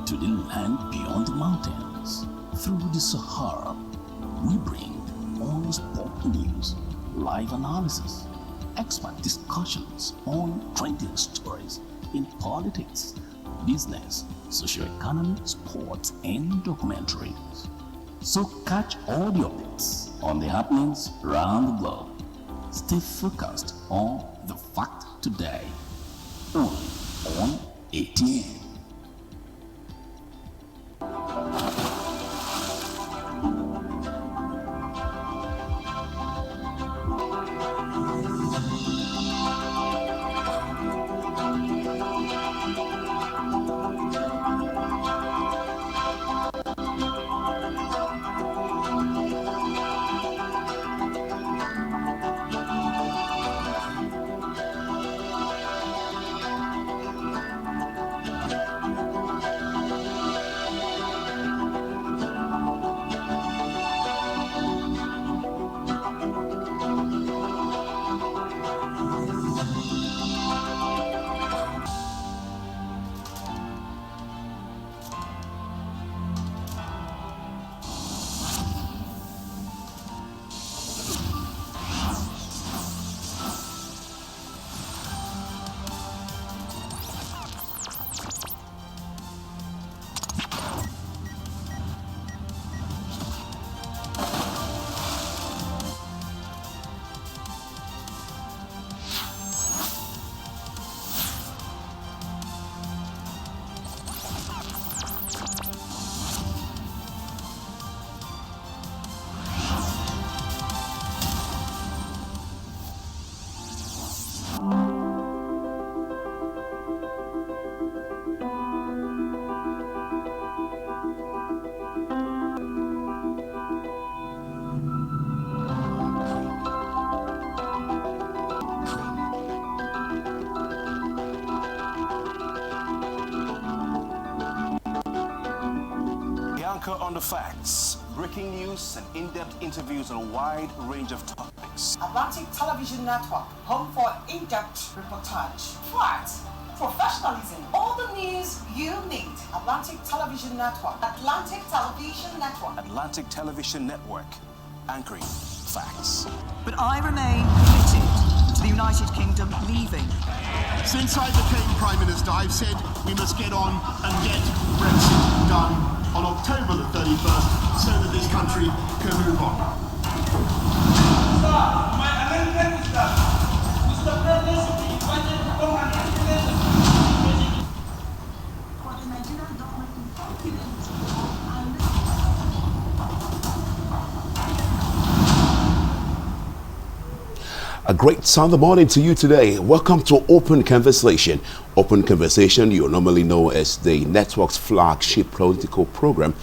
to the land beyond the mountains. Through the Sahara, we bring on-the-spot news, live analysis, expert discussions on trending stories in politics, business, socio-economy, sports, and documentaries. So catch all the updates on the happenings around the globe. Stay focused on the fact today, only on ATN. On the facts, breaking news and in-depth interviews on a wide range of topics. Atlantic Television Network, home for in-depth reportage, facts, professionalism, all the news you need. Atlantic Television Network. Atlantic Television Network. Atlantic Television Network, anchoring facts. But I remain committed to the United Kingdom leaving. Since I became Prime Minister, I've said we must get on and get Brexit done on October the 31st so that this country can move on. Sir, my amendment is that Mr. President should be invited to come and explain the situation. For the Nigerian government to confident and A great Sunday morning to you today. Welcome to Open Conversation. Open Conversation, you normally know as the network's flagship political program,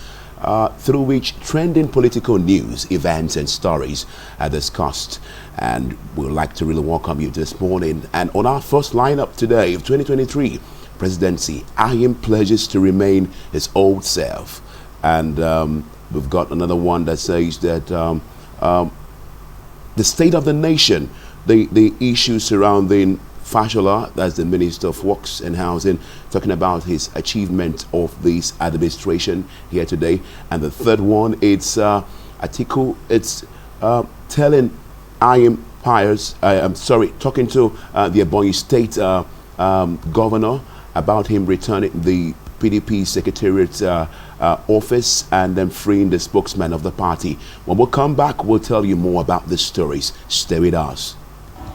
through which trending political news, events, and stories are discussed. And we'd like to really welcome you this morning. And on our first lineup today of 2023 presidency, Ayim pledges to remain his old self. And we've got another one that says that the state of the nation, the issues surrounding Fashola, that's the Minister of Works and Housing, talking about his achievement of this administration here today. And the third one, it's Atiku, it's telling Ayim Pius, talking to the Ebonyi State Governor about him returning the PDP Secretariat office and then freeing the spokesman of the party. When we come back, we'll tell you more about the stories. Stay with us.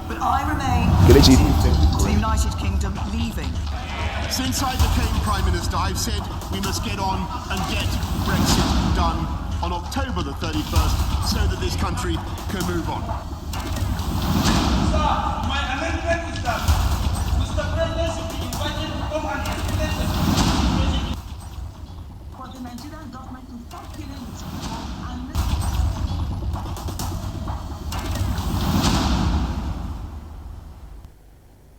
But I remain committed to the United Kingdom leaving. Since I became Prime Minister, I've said we must get on and get Brexit done on October the 31st so that this country can move on. Sir, my amendment is that Mr. President should be invited to come and explain the situation. for the Nigerian government to stop killing its people and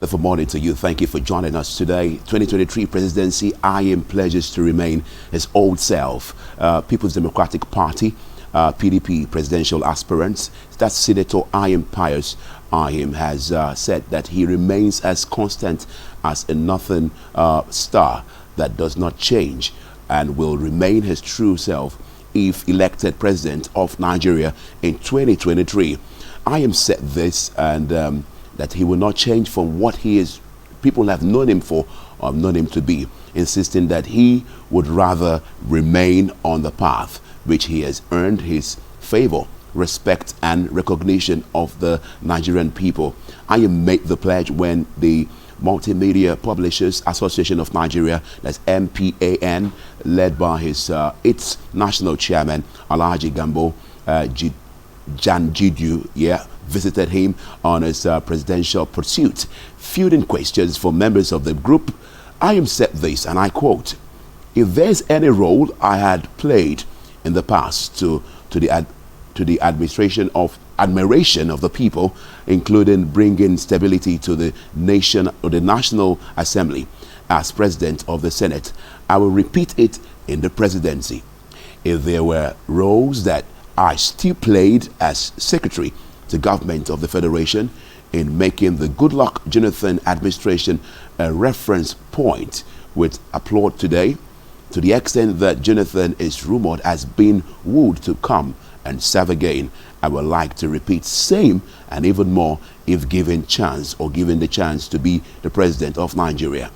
Good morning to you. Thank you for joining us today. 2023 presidency, Ayim pledges to remain his old self. People's Democratic Party, PDP presidential aspirants, that's Senator Ayim Pius. Ayim has said that he remains as constant as a nothing star that does not change. and will remain his true self if elected president of Nigeria in 2023. Ayim said this, and that he will not change from what he is. People have known him for, or have known him to be, insisting that he would rather remain on the path which he has earned his favor, respect, and recognition of the Nigerian people. Ayim made the pledge when the Multimedia Publishers Association of Nigeria, that's MPAN, led by its national chairman, Alhaji Gambo Janjidu, visited him on his presidential pursuit. Fielding questions for members of the group, Ayim said this, and I quote, "If there's any role I had played in the past to the admiration of the people, including bringing stability to the nation or the National Assembly as President of the Senate, I will repeat it in the presidency. If there were roles that I still played as Secretary to Government of the Federation in making the Goodluck Jonathan administration a reference point, with applaud today, to the extent that Jonathan is rumored as being wooed to come and serve again, I would like to repeat same and even more if given the chance to be the president of Nigeria."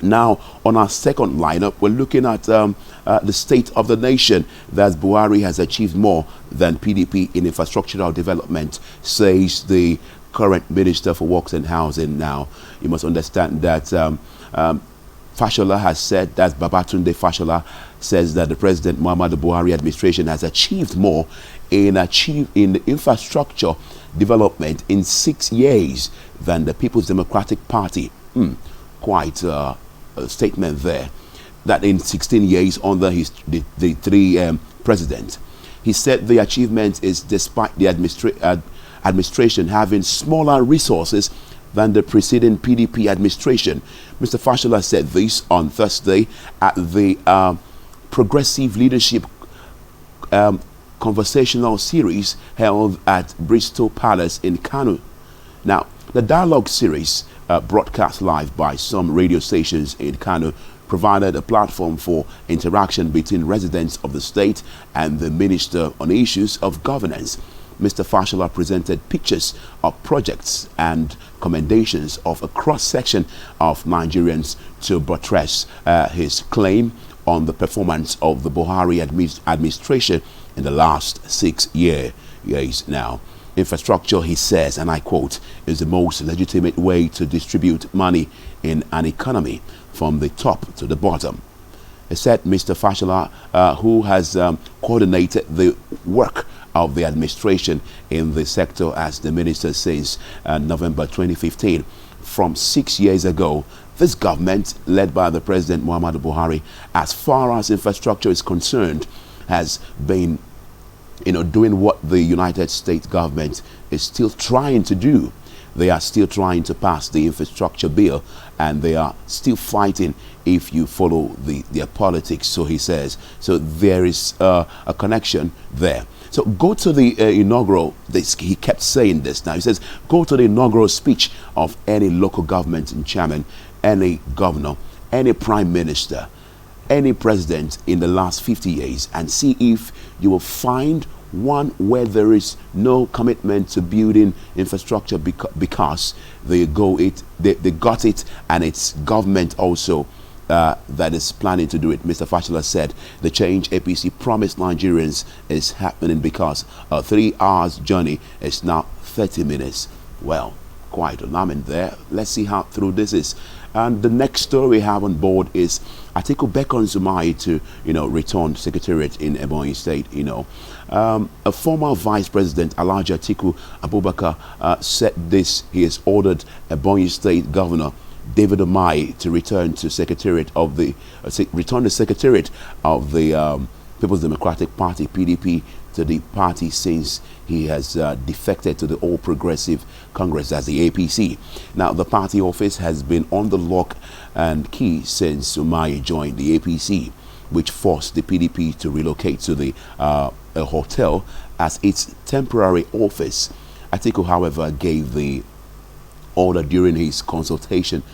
Now, on our second lineup, we're looking at the state of the nation, that Buhari has achieved more than PDP in infrastructural development, says the current Minister for Works and Housing. Now, you must understand that Fashola has said, that Babatunde Fashola says that the President Muhammadu Buhari administration has achieved more in infrastructure development in 6 years than the People's Democratic Party. Quite a statement there. That in 16 years under the three presidents. He said the achievement is despite the administration having smaller resources than the preceding PDP administration. Mr. Fashola said this on Thursday at the Progressive Leadership Conversational Series held at Bristol Palace in Kano. Now, the dialogue series, broadcast live by some radio stations in Kano, provided a platform for interaction between residents of the state and the minister on issues of governance. Mr. Fashola presented pictures of projects and commendations of a cross-section of Nigerians to buttress his claim on the performance of the Buhari administration in the last 6 years now. Infrastructure, he says, and I quote, is the most legitimate way to distribute money in an economy from the top to the bottom. He said Mr. Fashola, who has coordinated the work of the administration in the sector as the minister since November 2015. From 6 years ago, this government, led by the President Muhammadu Buhari, as far as infrastructure is concerned, has been doing what the United States government is still trying to do. They are still trying to pass the infrastructure bill, and they are still fighting if you follow their politics, so he says. So there is a connection there. So go to the inaugural, he kept saying this now, he says, go to the inaugural speech of any local government chairman, any governor, any prime minister, any president in the last 50 years, and see if you will find one where there is no commitment to building infrastructure because they got it, and it's government also that is planning to do it. Mr. Fashola said the change APC promised Nigerians is happening because a 3 hours journey is now 30 minutes. Well, quite alarming there. Let's see how through this is. And the next story we have on board is Atiku beckons Umai to, return secretariat in Ebonyi State. A former Vice President, Alhaji Atiku Abubakar, said this. He has ordered Ebonyi State Governor David Umai to return the secretariat of the People's Democratic Party (PDP) to the party since he has defected to the All Progressive Congress as the APC. Now, the party office has been on the lock and key since Umai joined the APC, which forced the PDP to relocate to a hotel as its temporary office. Atiku, however, gave the order during his consultation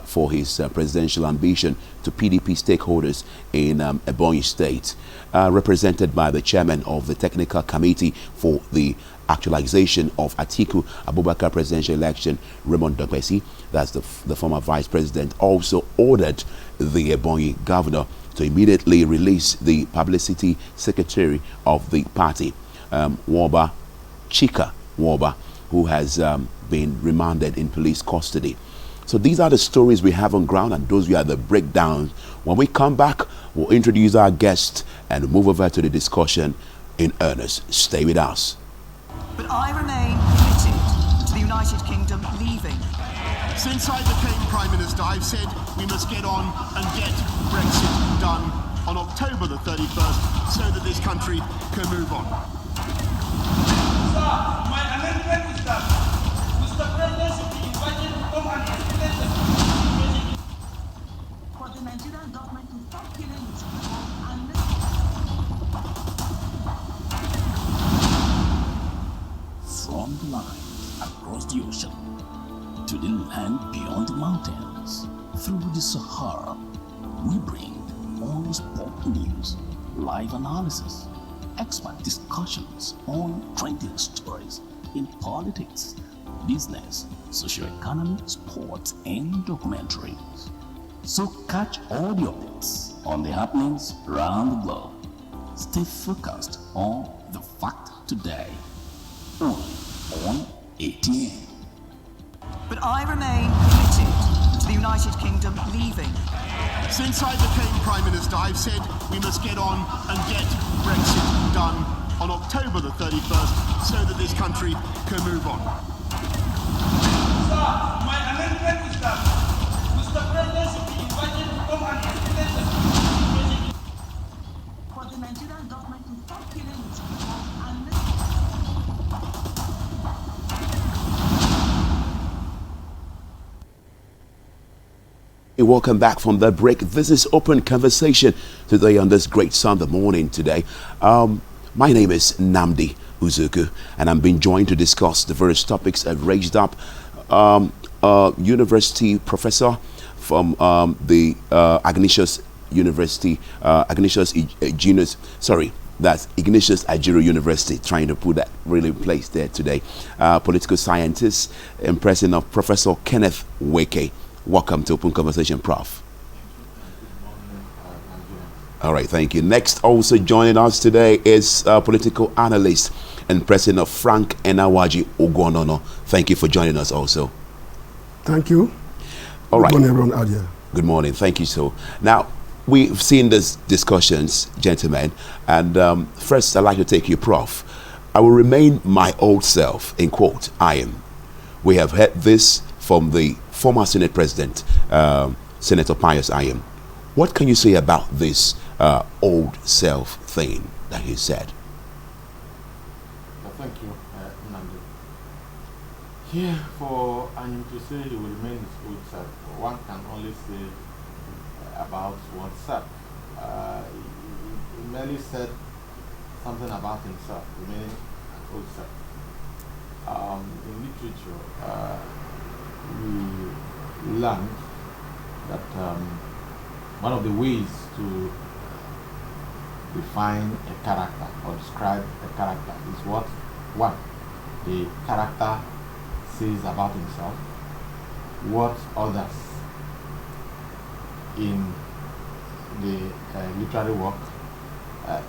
for his presidential ambition to PDP stakeholders in Ebonyi State, represented by the chairman of the technical committee for the actualization of Atiku Abubakar presidential election, Raymond Dokpesi, that's the former vice president, also ordered the Ebonyi governor to immediately release the publicity secretary of the party, Chika Woba, who has been remanded in police custody. So these are the stories we have on ground, and those are the breakdowns. When we come back, we'll introduce our guest and move over to the discussion in earnest. Stay with us. But I remain committed to the United Kingdom leaving. Since I became Prime Minister, I've said we must get on and get Brexit done on October the 31st so that this country can move on. Sir, my amendment is that Mr. President should be invited to come and explain the situation. For the Nigerian government to stop killing its people and From the line across the ocean to the land beyond the mountains, through the Sahara, we bring all sport news, live analysis, expert discussions on trending stories in politics, business, socio-economy, sports, and documentaries. So catch all the updates on the happenings around the globe. Stay focused on the fact today, only on ATN. But I remain committed to the United Kingdom leaving. Since I became Prime Minister, I've said we must get on and get Brexit done on October the 31st so that this country can move on. Sir, my amendment is that Mr. President should be invited to come and explain the situation. for the Nigerian government to stop killing its people and Welcome back from the break. This is Open Conversation today on this great Sunday morning today. My name is Namdi Uzuku, and I'm being joined to discuss the various topics I've raised up. University professor from the Ignatius University, Ignatius Ajuru University, trying to put that really in place there today. Political scientist and president of Professor Kenneth Weke. Welcome to Open Conversation, Prof. All right, thank you. Next, also joining us today is political analyst and president of Frank Enawaji Ogonono. Thank you for joining us also. Thank you. All right. Good morning, everyone out there. Good morning. Thank you. So now we've seen these discussions, gentlemen, and first I'd like to take you, Prof. I will remain my old self, in quote, I am. We have heard this from the former Senate President, Senator Pius Ayim. What can you say about this old self thing that he said? Well, thank you, Nandi. Here, for Ayim to say he will remain his old self, one can only say about oneself. He merely said something about himself, remaining an old self. In literature, we learned that one of the ways to define a character or describe a character is what one, the character says about himself, what others in the literary work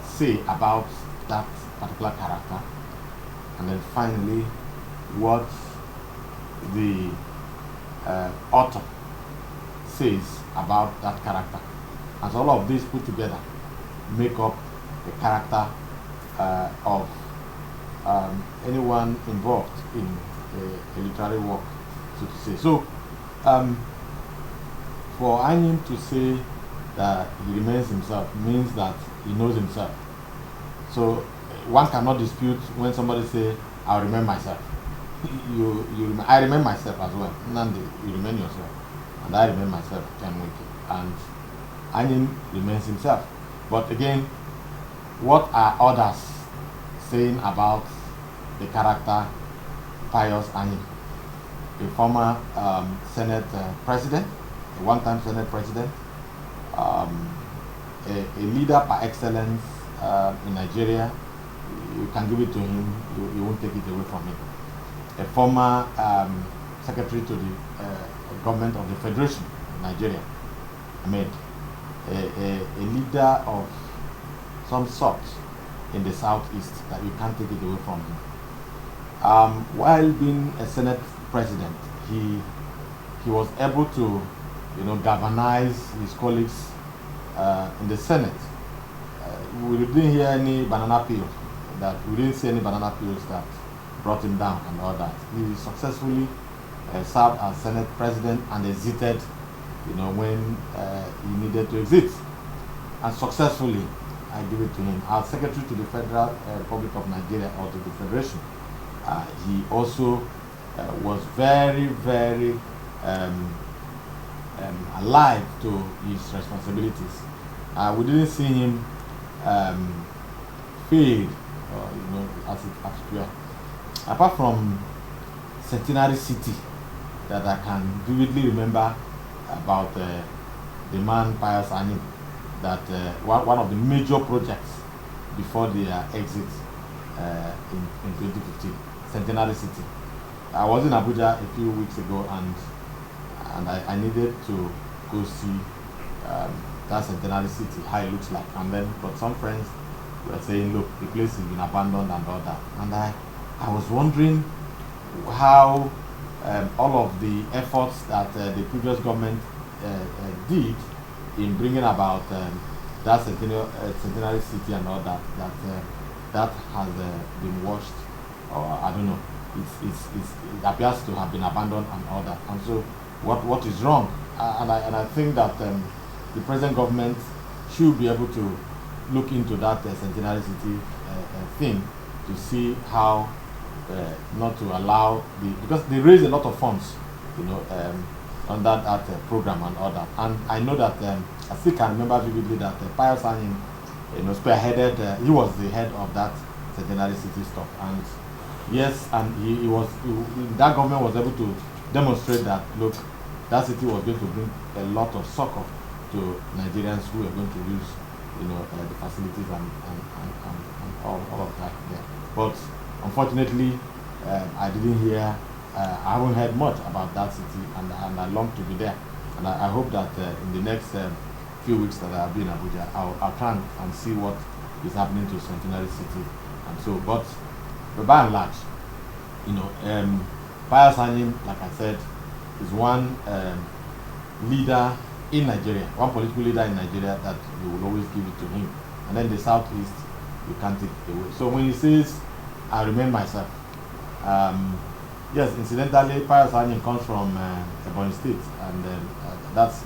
say about that particular character, and then finally what the author says about that character. And so all of these put together make up the character of anyone involved in a literary work, so to say. So for Ayim to say that he remains himself means that he knows himself. So one cannot dispute when somebody say, I'll remain myself. I remain myself as well. Nandi, you remain yourself. And I remain myself, Ken Wiki. And Ayim remains himself. But again, what are others saying about the character Pius Ayim? a former Senate president, a one-time Senate president, a leader par excellence in Nigeria. You can give it to him, you won't take it away from him. A former secretary to the government of the Federation of Nigeria, Ahmed. A leader of some sort in the southeast that you can't take it away from him. While being a Senate president, he was able to, galvanize his colleagues in the Senate. We didn't hear any banana peels. We didn't see any banana peels that brought him down and all that. He successfully served as Senate president and exited, when he needed to exit, and successfully. I give it to him. As Secretary to the Federal Republic of Nigeria, or to the Federation, he also was very, very alive to his responsibilities. We didn't see him fade, as it were. Apart from Centenary City, that I can vividly remember about the man Pius Anyim, that one of the major projects before their exit in 2015, Centenary City. I was in Abuja a few weeks ago, and I needed to go see that Centenary City, how it looks like. And then, but some friends were saying, look, the place has been abandoned and all that. And I was wondering how all of the efforts that the previous government did in bringing about that Centenary City and all that, that has been washed, or I don't know. It appears to have been abandoned and all that. And so, what is wrong? And I think that the present government should be able to look into that Centenary City thing to see how not to allow because they raise a lot of funds, under that program and all that. And I know that I still can remember vividly that Pius Anyim, spearheaded. He was the head of that Centenary City stuff, and yes, and that government was able to demonstrate that look, that city was going to bring a lot of succor to Nigerians who are going to use, the facilities and all of that there. But unfortunately, I didn't hear. I haven't heard much about that city, and I long to be there. And I hope that in the next few weeks that I'll be in Abuja, I'll try and see what is happening to Centenary City. And so, but by and large, Pius Anyim, like I said, is one leader in Nigeria, one political leader in Nigeria that you will always give it to him. And then the Southeast, you can't take it away. So when he says, I remain myself, yes, incidentally, Pius Anyim comes from Ebonyi State, and that's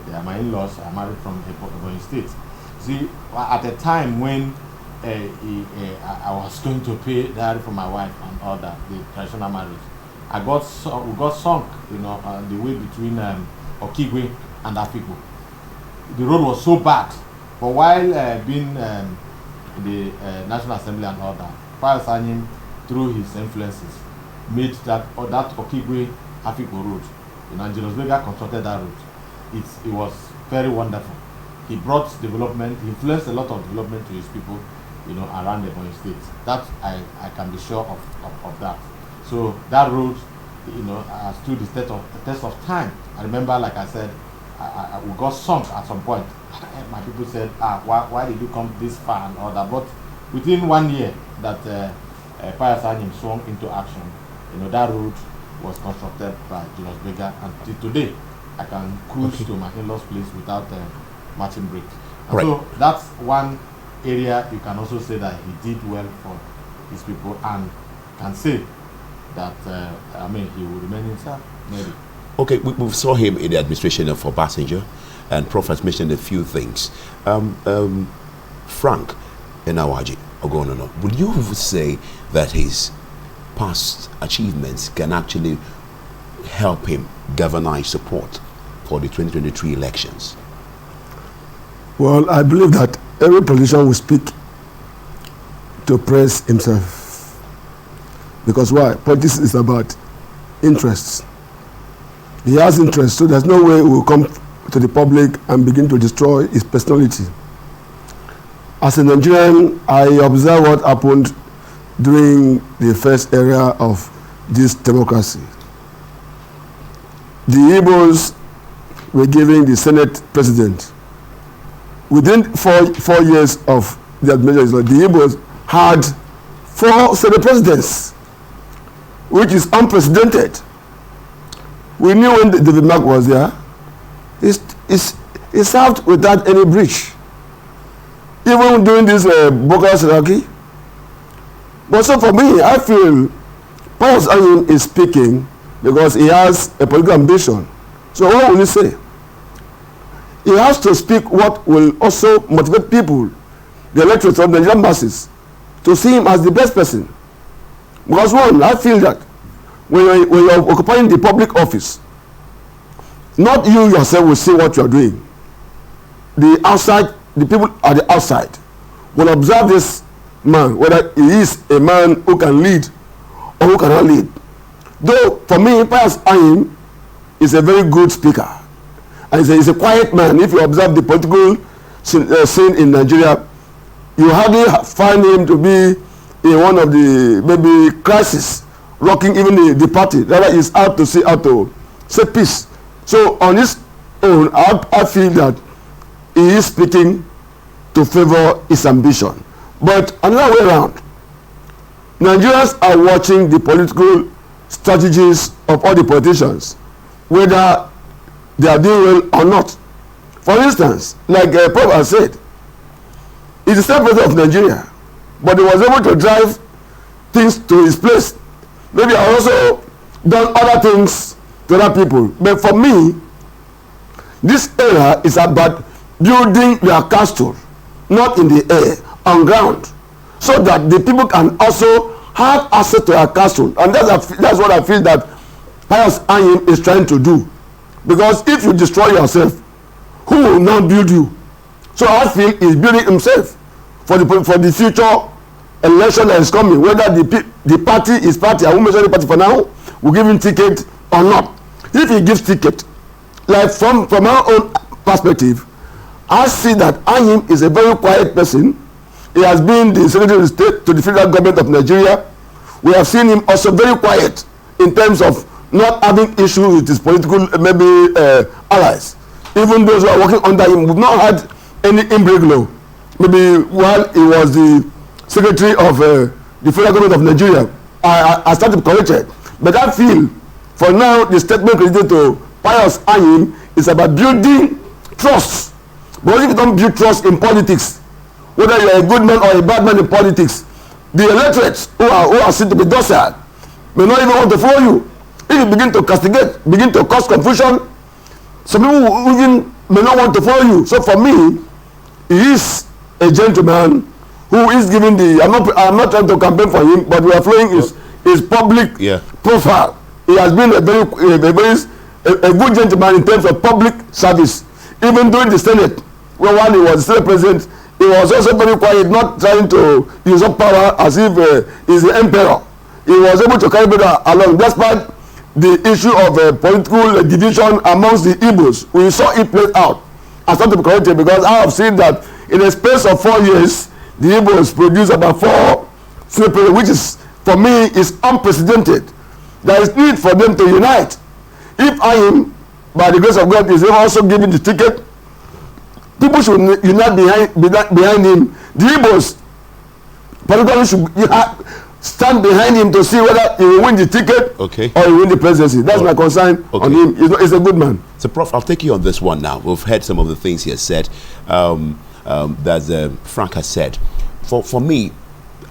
they are my in-laws. I married from Ebonyi State. See, at a time when I was going to pay dowry for my wife and all that, the traditional marriage, we got sunk, the way between Okigwe and Afikpo. The road was so bad, but while being in the National Assembly and all that, Pius Anyim, through his influences, made that Okigwe Afikpo road. And Julius Berger constructed that road. It was very wonderful. He brought development, he influenced a lot of development to his people, around the Ebonyi State. That I can be sure of that. So that road, stood the test of time. I remember, like I said, we got sunk at some point. My people said, why did you come this far and all that? But within 1 year that Pius Anyim swung into action, that road was constructed by Julius Berger, and till today I can cruise to my in-laws' place without matching brake. Right. So that's one area you can also say that he did well for his people, and can say that he will remain himself, maybe. Okay, we saw him in the administration of Obasanjo, and Prof has mentioned a few things. Frank Enawaji Ogonono, would you say that his past achievements can actually help him galvanize support for the 2023 elections? Well, I believe that every politician will speak to praise himself. Because why? Politics is about interests. He has interests, so there's no way he will come to the public and begin to destroy his personality. As a Nigerian, I observe what happened during the first era of this democracy. The Igbos were giving the Senate president. Within four years of the administration, the Igbos had 4 Senate presidents, which is unprecedented. We knew when David Mark was there, he served without any breach. Even during this Boko Saraki. But so for me, I feel Pius Anyim is speaking because he has a political ambition. So what will he say? He has to speak what will also motivate people, the electorates of the Nigerian masses, to see him as the best person. Because one, I feel that when you're occupying the public office, not you yourself will see what you're doing. The people at the outside will observe this man, whether he is a man who can lead or who cannot lead. Though for me, Pius Anyim is a very good speaker, and he's a quiet man. If you observe the political scene in Nigeria, you hardly find him to be in one of the maybe crisis rocking even the party. Rather, he's out to say peace. So on his own, I feel that he is speaking to favor his ambition. But another way around, Nigerians are watching the political strategies of all the politicians, whether they are doing well or not. For instance, like Prof has said, he's the same president of Nigeria, but he was able to drive things to his place. Maybe I also done other things to other people. But for me, this era is about building their castle, not in the air, on ground, so that the people can also have access to their castle. And that's what I feel that Pius Anyim is trying to do. Because if you destroy yourself, who will now build you? So I feel he's building himself for the future election that is coming, whether the party is party, I won't mention the party for now, will give him ticket or not. If he gives ticket, like from our own perspective, I see that Anyim is a very quiet person. He has been the Secretary of State to the federal government of Nigeria. We have seen him also very quiet in terms of not having issues with his political maybe allies. Even those who are working under him, we've not had any imbroglio. Maybe while he was the Secretary of the federal government of Nigeria, I started corrected. But I feel for now the statement credited to Pius Anyim is about building trust. Because if you don't build trust in politics, whether you're a good man or a bad man in politics, the electorates who are seen to be docile may not even want to follow you. If you begin to castigate, begin to cause confusion, some people even may not want to follow you. So for me, he is a gentleman who is giving the. I'm not trying to campaign for him, but we are following his public profile. He has been a good gentleman in terms of public service. Even during the Senate, when he was Senate president, he was also very quiet, not trying to use up power as if he's the emperor. He was able to carry it along, despite the issue of political division amongst the Igbos. We saw it played out. I started to correct it because I have seen that in a space of 4 years, the Igbos produced about 4 Senate presidents, which is, for me, is unprecedented. There is need for them to unite. If I am, by the grace of God, is also given the ticket, people should unite behind him. The Igbos politically should stand behind him to see whether he will win the ticket or he will win the presidency. That's my concern on him. He's a good man. So, Prof, I'll take you on this one now. We've heard some of the things he has said, that Frank has said. For me,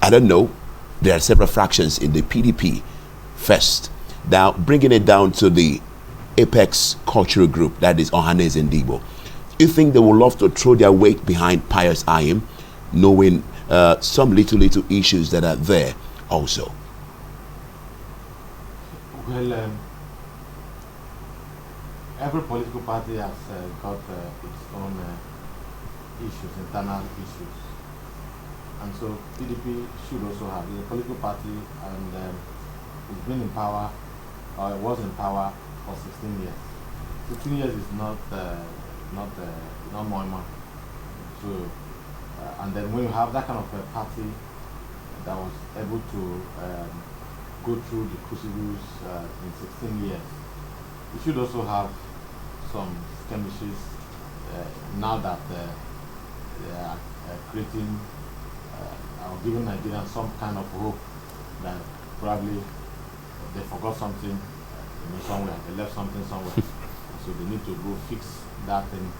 I don't know, there are several fractions in the PDP first. Now, bringing it down to the apex cultural group, that is Ohanaeze Ndigbo. You think they will love to throw their weight behind Pius Anyim, knowing some little issues that are there also? Well, every political party has got its own issues, internal issues. And so PDP should also have a political party, and it's been in power or was in power for 16 years. 16 years is not more money. So, and then when you have that kind of a party that was able to go through the crucibles in 16 years, you should also have some skirmishes now that they are creating or giving Nigerians some kind of hope that probably they forgot something somewhere, they left something somewhere. So they need to go fix that thing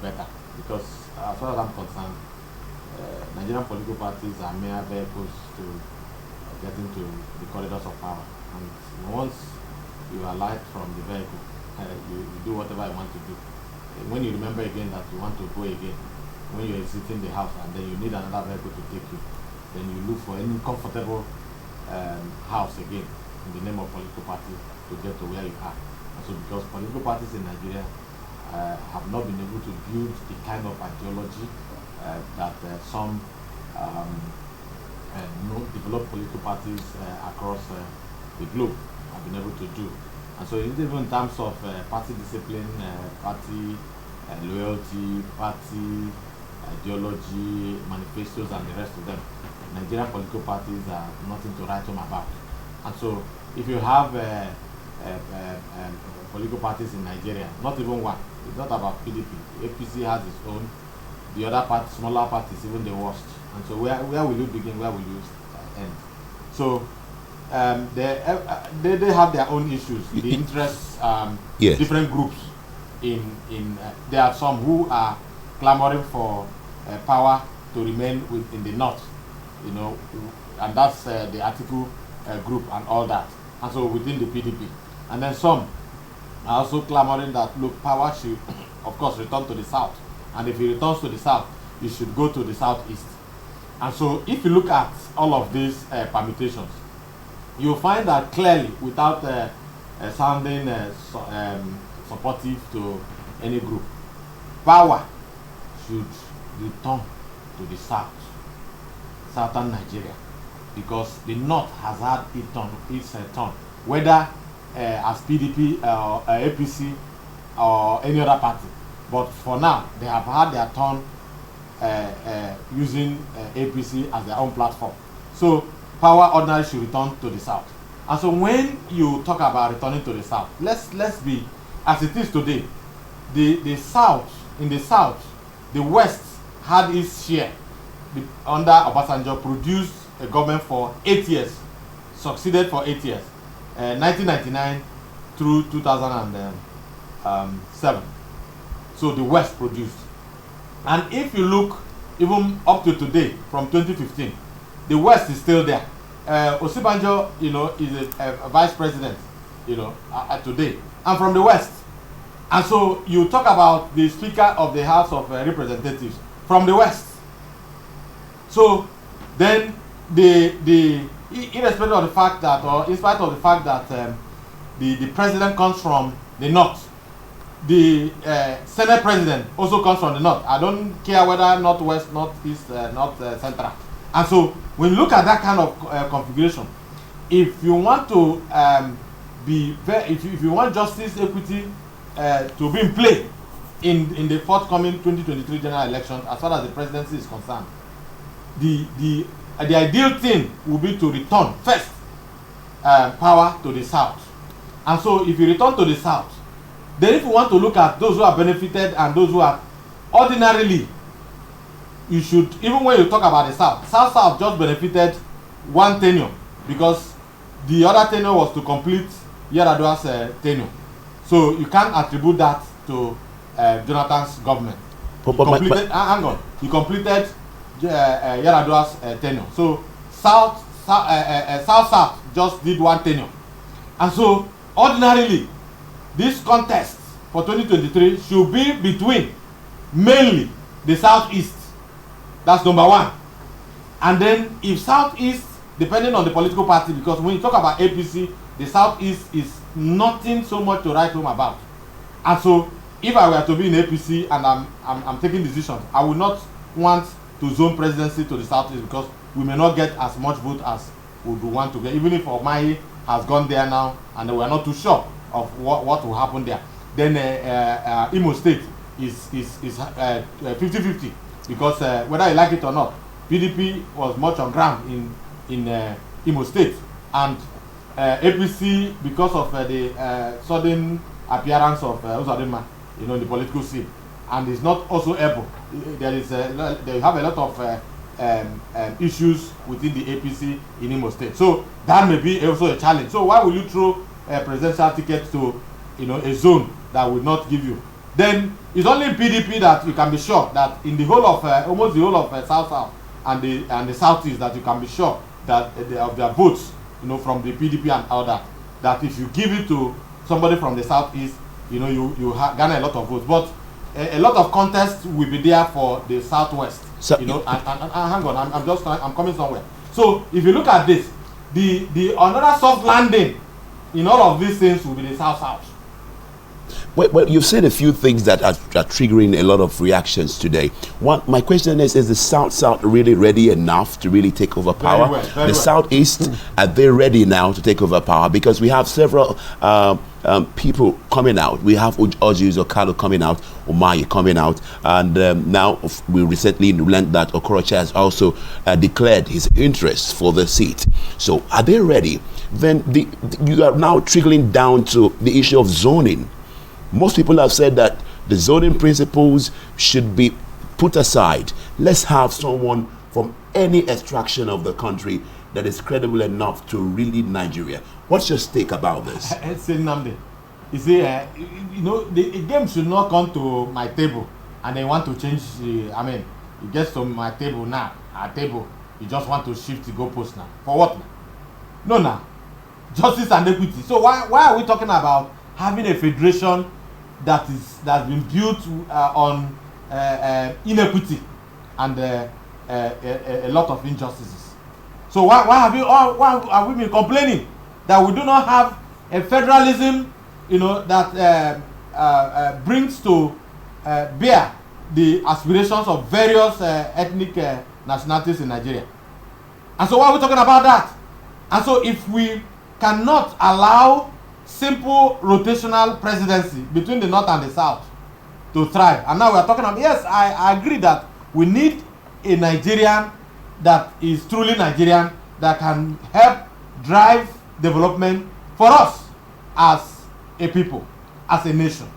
better. Because as far as I'm concerned, Nigerian political parties are mere vehicles to get into the corridors of power. And once you are light from the vehicle, you do whatever you want to do. When you remember again that you want to go again, when you're exiting the house and then you need another vehicle to take you, then you look for any comfortable house again in the name of political party to get to where you are. And so because political parties in Nigeria have not been able to build the kind of ideology that some developed political parties across the globe have been able to do. And so even in terms of party discipline, party loyalty, party ideology, manifestos and the rest of them, Nigerian political parties are nothing to write home about. And so if you have political parties in Nigeria, not even one, it's not about PDP. APC has its own. The other part, smaller parties, even the worst. And so where will you begin? Where will you end? So they have their own issues. The interests, yes. Different groups. There are some who are clamoring for power to remain in the north, and that's the Atiku group and all that. And so within the PDP, and then some are also clamoring that look, power should, of course, return to the south. And if it returns to the south, it should go to the southeast. And so if you look at all of these permutations, you'll find that clearly, without sounding supportive to any group, power should return to the south, southern Nigeria, because the north has had its turn, whether as PDP or APC or any other party. But for now, they have had their turn using APC as their own platform. So power ordinarily should return to the south. And so when you talk about returning to the south, let's be as it is today. The south, in the south, the west had its share under Obasanjo, produced a government for 8 years, succeeded for 8 years, 1999 through 2007. So the west produced. And if you look even up to today, from 2015, the west is still there. Osibanjo, is a vice president, today, and from the west. And so you talk about the Speaker of the House of Representatives from the west. So then irrespective of the fact that, or in spite of the fact that the president comes from the north, the Senate president also comes from the north. I don't care whether northwest, northeast, north central. And so when you look at that kind of configuration, if you want to if you want justice, equity to be in play in the forthcoming 2023 general elections, as far as the presidency is concerned, the ideal thing will be to return first power to the south. And so if you return to the south, then if you want to look at those who are benefited and those who are ordinarily, you should, even when you talk about the south just benefited one tenure, because the other tenure was to complete Yar'Adua's tenure. So you can't attribute that to Jonathan's government. He completed Yar'Adua's tenure. So South just did one tenure. And so ordinarily, this contest for 2023 should be between mainly the southeast. That's number one. And then if southeast, depending on the political party, because when you talk about APC, the southeast is nothing so much to write home about. And so if I were to be in APC and I'm taking decisions, I would not want to zone presidency to the southeast, because we may not get as much vote as we would want to get. Even if Omahi has gone there now, and we are not too sure of what will happen there. Then Imo State is 50-50 because whether you like it or not, PDP was much on ground in Imo State, and APC, because of the sudden appearance of Uzodinma, in the political scene, and is not also able. They have a lot of issues within the APC in Imo State, so that may be also a challenge. So why will you throw a presidential ticket to a zone that will not give you? Then it's only in PDP that you can be sure that in the whole of almost the whole of South and the Southeast, that you can be sure that of their votes, from the PDP and all that if you give it to somebody from the Southeast, you garner a lot of votes. But a lot of contests will be there for the Southwest. So, and hang on, I'm coming somewhere. So if you look at this, the another soft landing in all of these things will be the South. Well, you've said a few things that are triggering a lot of reactions today. My question is the South really ready enough to really take over power? Very well. Southeast, are they ready now to take over power? Because we have several people coming out. We have Orji Uzor coming out, Umahi coming out, and now we recently learned that Okorocha has also declared his interest for the seat. So are they ready? Then you are now trickling down to the issue of zoning. Most people have said that the zoning principles should be put aside. Let's have someone from any extraction of the country that is credible enough to really lead Nigeria. What's your take about this? You see, the game should not come to my table and they want to change it gets to my table now, our table, you just want to shift the goalpost now. For what now? No. Justice and equity. So why are we talking about having a federation that's been built on inequity and a lot of injustices? So why have we been complaining that we do not have a federalism, that brings to bear the aspirations of various ethnic nationalities in Nigeria? And so why are we talking about that? And so if we cannot allow simple rotational presidency between the North and the South to thrive, and now we are talking about, yes, I agree that we need a Nigerian that is truly Nigerian, that can help drive development for us as a people, as a nation.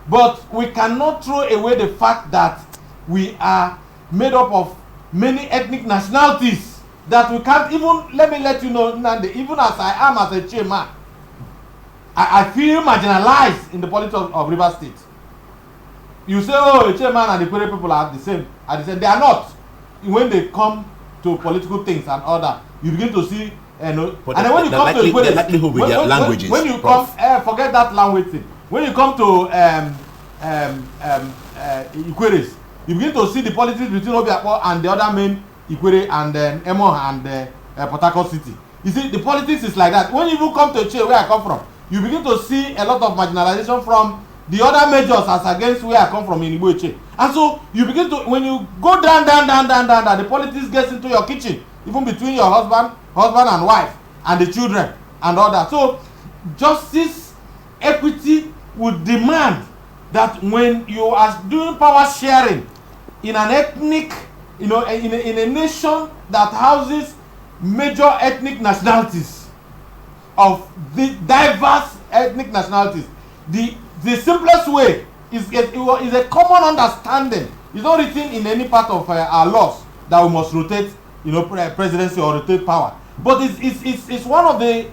But we cannot throw away the fact that we are made up of many ethnic nationalities that we can't even, let me let you know, Nandi, even as I am as a chairman, I feel marginalized in the politics of Rivers State. You say, oh, the chairman and the Kwere people are the same. They are not. When they come to political things and all that, you begin to see, and then when you come to the Kwere, when you come, forget that language thing. When you come to Ikweres, you begin to see the politics between Obiakpo and the other main Ikwere and Emo and Port Harcourt City. You see, the politics is like that. When you even come to Che, where I come from, you begin to see a lot of marginalization from the other majors as against where I come from in Igbo Che. And so you begin to, when you go down, the politics gets into your kitchen, even between your husband and wife, and the children and all that. So justice, equity would demand that when you are doing power sharing in an ethnic, in a nation that houses major ethnic nationalities, of the diverse ethnic nationalities, the simplest way is a common understanding. It's not written in any part of our laws that we must rotate, presidency or rotate power. But it's one of the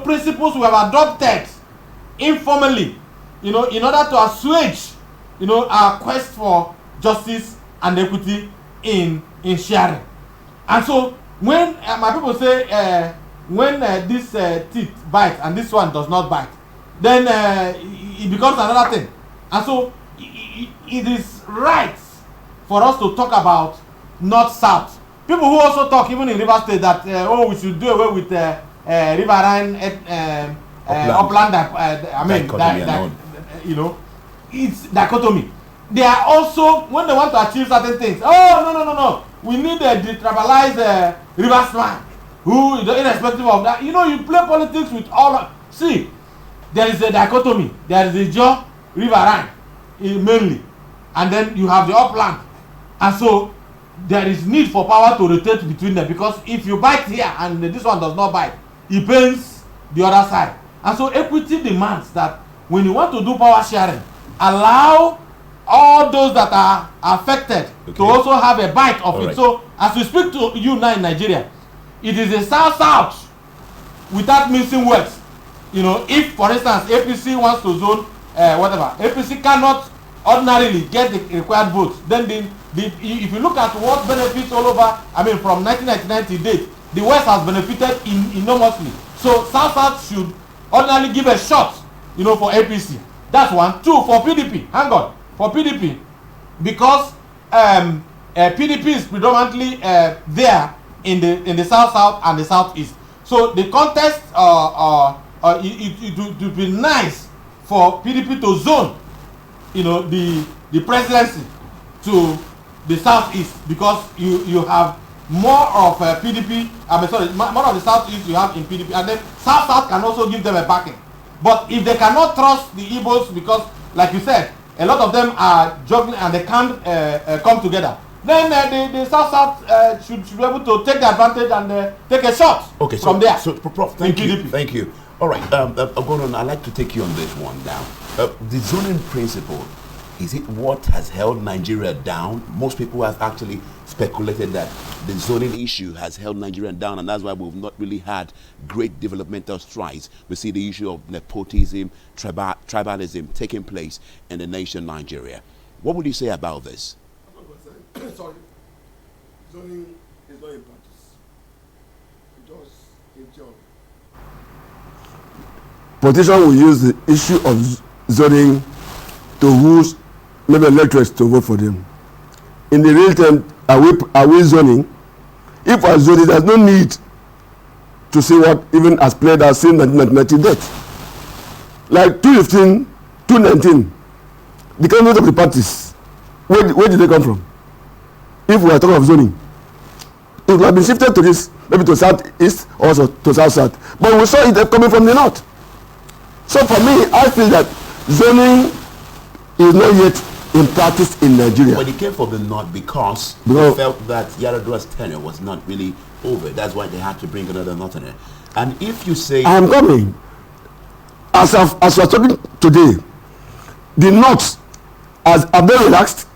principles we have adopted informally, in order to assuage, our quest for justice and equity in sharing. And so when my people say when this teeth bite and this one does not bite, then it becomes another thing. And so it is right for us to talk about North-South. People who also talk, even in Rivers State, that we should do away with riverine upland. It's dichotomy. They are also, when they want to achieve certain things, no, we need a detribalized Rivers land. who, irrespective of that, you know, you play politics with all. See, there is a dichotomy. There is the Jaw Riverine mainly, and then you have the upland, and so there is need for power to rotate between them, because if you bite here and this one does not bite, it pains the other side. And so equity demands that when you want to do power sharing, allow all those that are affected to also have a bite of it. So as we speak to you now in Nigeria, it is a south-south without missing words. You know, if for instance APC wants to zone whatever, APC cannot ordinarily get the required votes, then if you look at what benefits all over, I mean from 1999 to date, the West has benefited enormously. So south-south should ordinarily give a shot, you know, for APC. That's one. Two, for PDP, hang on, for PDP, because PDP is predominantly there in the south-south and the southeast. So the contest, it would be nice for PDP to zone, you know, the presidency to the southeast, because you have more of PDP. I mean, sorry, more of the southeast you have in PDP, and then south can also give them a backing. But if they cannot trust the Igbos, because like you said, a lot of them are juggling and they can't come together, then the south should be able to take the advantage and take a shot from there. So, Prof, thank you. Thank you. All right, Gordon, I'd like to take you on this one now. The zoning principle, is it what has held Nigeria down? Most people have actually speculated that the zoning issue has held Nigeria down, and that's why we've not really had great developmental strides. We see the issue of nepotism, tribalism taking place in the nation Nigeria. What would you say about this? Sorry, zoning is not in practice. It does in theory. Politicians will use the issue of zoning to whose maybe electorates to vote for them. In the real term, are we zoning? If we are zoning, there's no need to see what even has played out since 1990 date. Like 2015, 2019, the candidates of the parties, where did they come from? If we are talking of zoning, it would have been shifted to this, maybe to southeast or to south-south. But we saw it coming from the north. So for me, I feel that zoning is not yet in practice in Nigeria. But it came from the north because they felt that Yar'Adua's tenure was not really over. That's why they had to bring another northerner. And if you say... I am coming. As we are talking today, the north are very relaxed.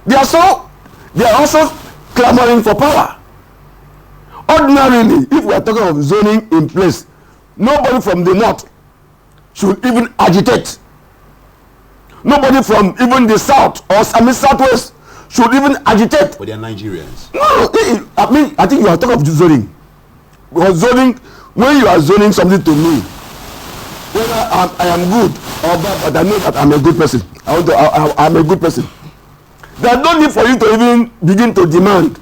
They are also clamoring for power. Ordinarily, if we are talking of zoning in place, nobody from the north should even agitate. Nobody from even the south or southwest should even agitate. But they are Nigerians. No, I think you are talking of zoning. Because zoning, when you are zoning something to me, whether I am good or bad, but I know that I'm a good person. I'm a good person. There's no need for you to even begin to demand.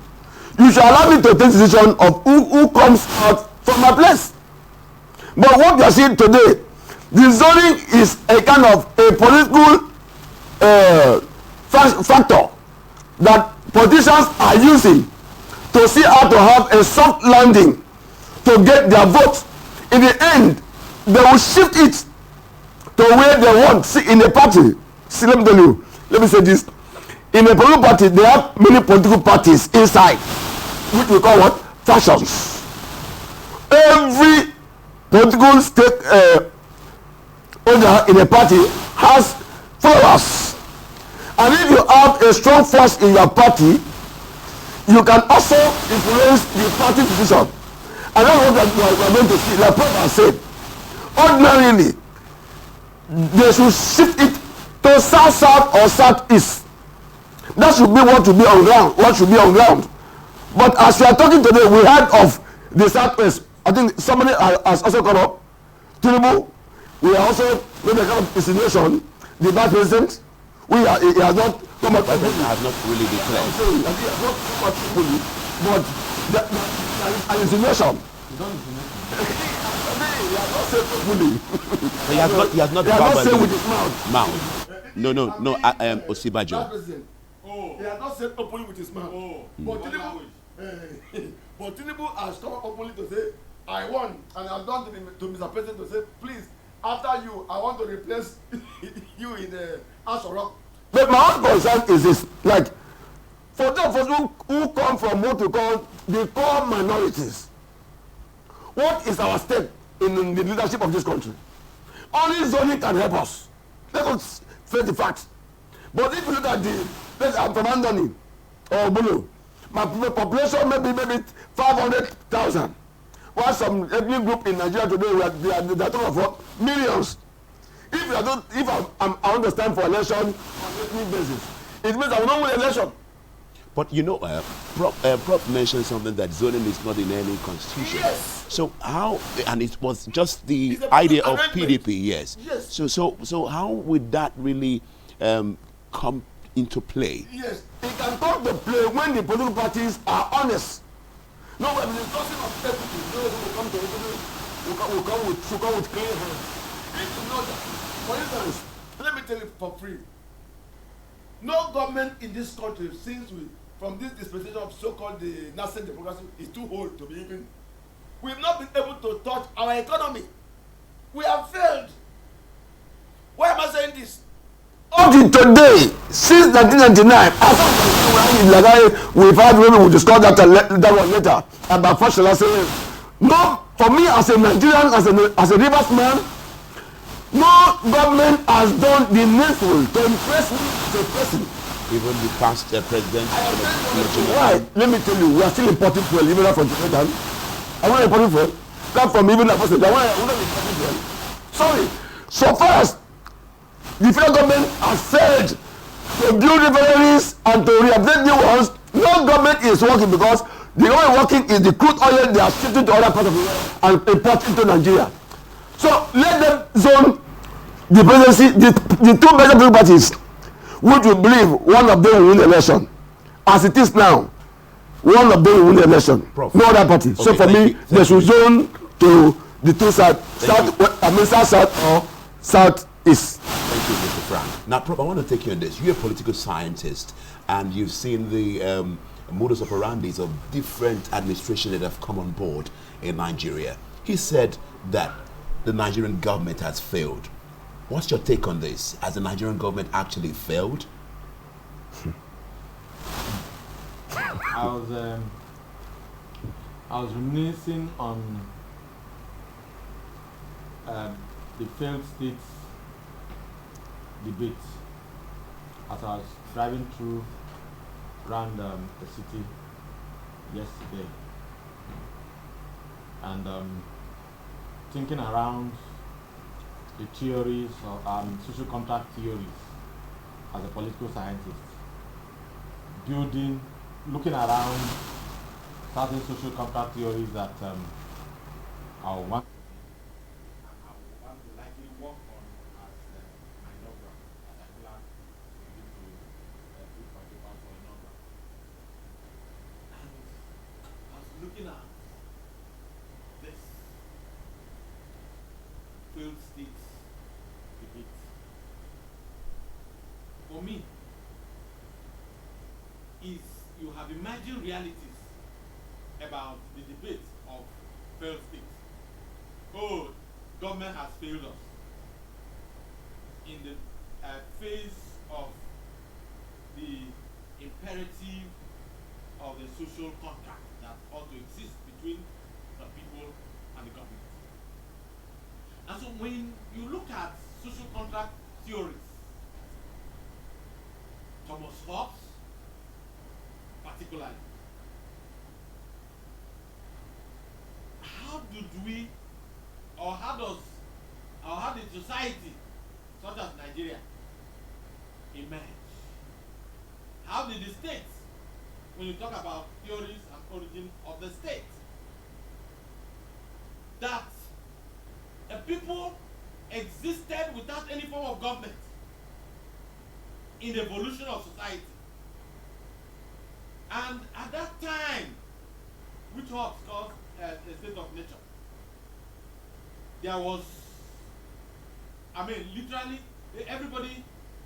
You should allow me to take decision of who comes out from my place. But what you are seeing today, the zoning is a kind of a political factor that politicians are using to see how to have a soft landing to get their votes. In the end, they will shift it to where they want. See, in a party, see, let me tell you, let me say this. In a political party, they have many political parties inside, which we call what? Factions. Every political stake holder in a party has followers. And if you have a strong force in your party, you can also influence the party decision. And that's what we are going to see. Like Prof has said, ordinarily, they should shift it to south-south or southeast. That should be what should be on ground. What should be on ground. But as we are talking today, we heard of the southwest. I think somebody has also come up. Tinubu, we are also maybe a kind of insinuation. The vice president, he has not come up. I have not really declared. He has not come up fully, but that is an insinuation. He has not said fully. He has not said with his mouth. No, I am Osibajo. He has not said openly with his mouth. But But Tinubu has come up openly to say, I won, and I've gone to Mr. President to say, please, after you, I want to replace you in the House of Rock. But my own concern is this, like, for those of us who come from what we call the core minorities, what is our stake in the leadership of this country? Only zoning can help us. Let us face the facts. But if you look at I'm from Andoni or Bulu, my population maybe 500,000. While some ethnic group in Nigeria today, they are talking of millions. If I understand for election on ethnic basis, it means I will not win election. But you know, Prof mentioned something that zoning is not in any constitution. Yes. So how, and it was just the idea of PDP, yes. Yes. So how would that really come into play? Yes, it can come to play when the political parties are honest. No, when the discussing of equity, those who will come to equity will come with clear hands. If you know that, for instance, let me tell you for free. No government in this country, since from this dispensation of so-called the nascent democracy, is too old to be even. We have not been able to touch our economy. We have failed. Why am I saying this? Up to today, since 1999, we've had women who discussed that one later about first saying, no, for me as a Nigerian, as a Rivers man, no government has done the needful to impress me as a person. Even the past president. Why? Let me tell you, we are still importing fuel, even from Japan. I want to import fuel. Not from even the president. I want to import fuel. Sorry. So far as the federal government has failed to build refineries and to rehabilitate new ones, no government is working because the only working is the crude oil they are shipping to other parts of the world and import into Nigeria. So let them zone the presidency, the two major political parties, which we believe one of them will win the election. As it is now, one of them will win the election. Prof. No other party. Okay, so for me, they should zone to the two sides, south or southeast. Thank you, Mr. Frank. Now, Prof, I want to take you on this. You're a political scientist, and you've seen the modus operandi of different administrations that have come on board in Nigeria. He said that the Nigerian government has failed. What's your take on this? Has the Nigerian government actually failed? I was reminiscing on the failed states debate as I was driving through around the city yesterday, and thinking around the theories of social contract theories as a political scientist, looking around certain social contract theories that I want to likely work on as my inaugural, as I plan to give to put my paper for inaugural. And I was looking at this failed states debate. For me, is you have imagined realities about the debate of failed states. Oh, government has failed us in the phase of the imperative of the social contract that ought to exist between the people and the government. And so when you look at social contract theories, Thomas Hobbes particularly, how did society such as Nigeria emerge? How did the states, when you talk about theories and origin of the state, that a people existed without any form of government in the evolution of society? And at that time, which Hobbes called a state of nature, there was, literally, everybody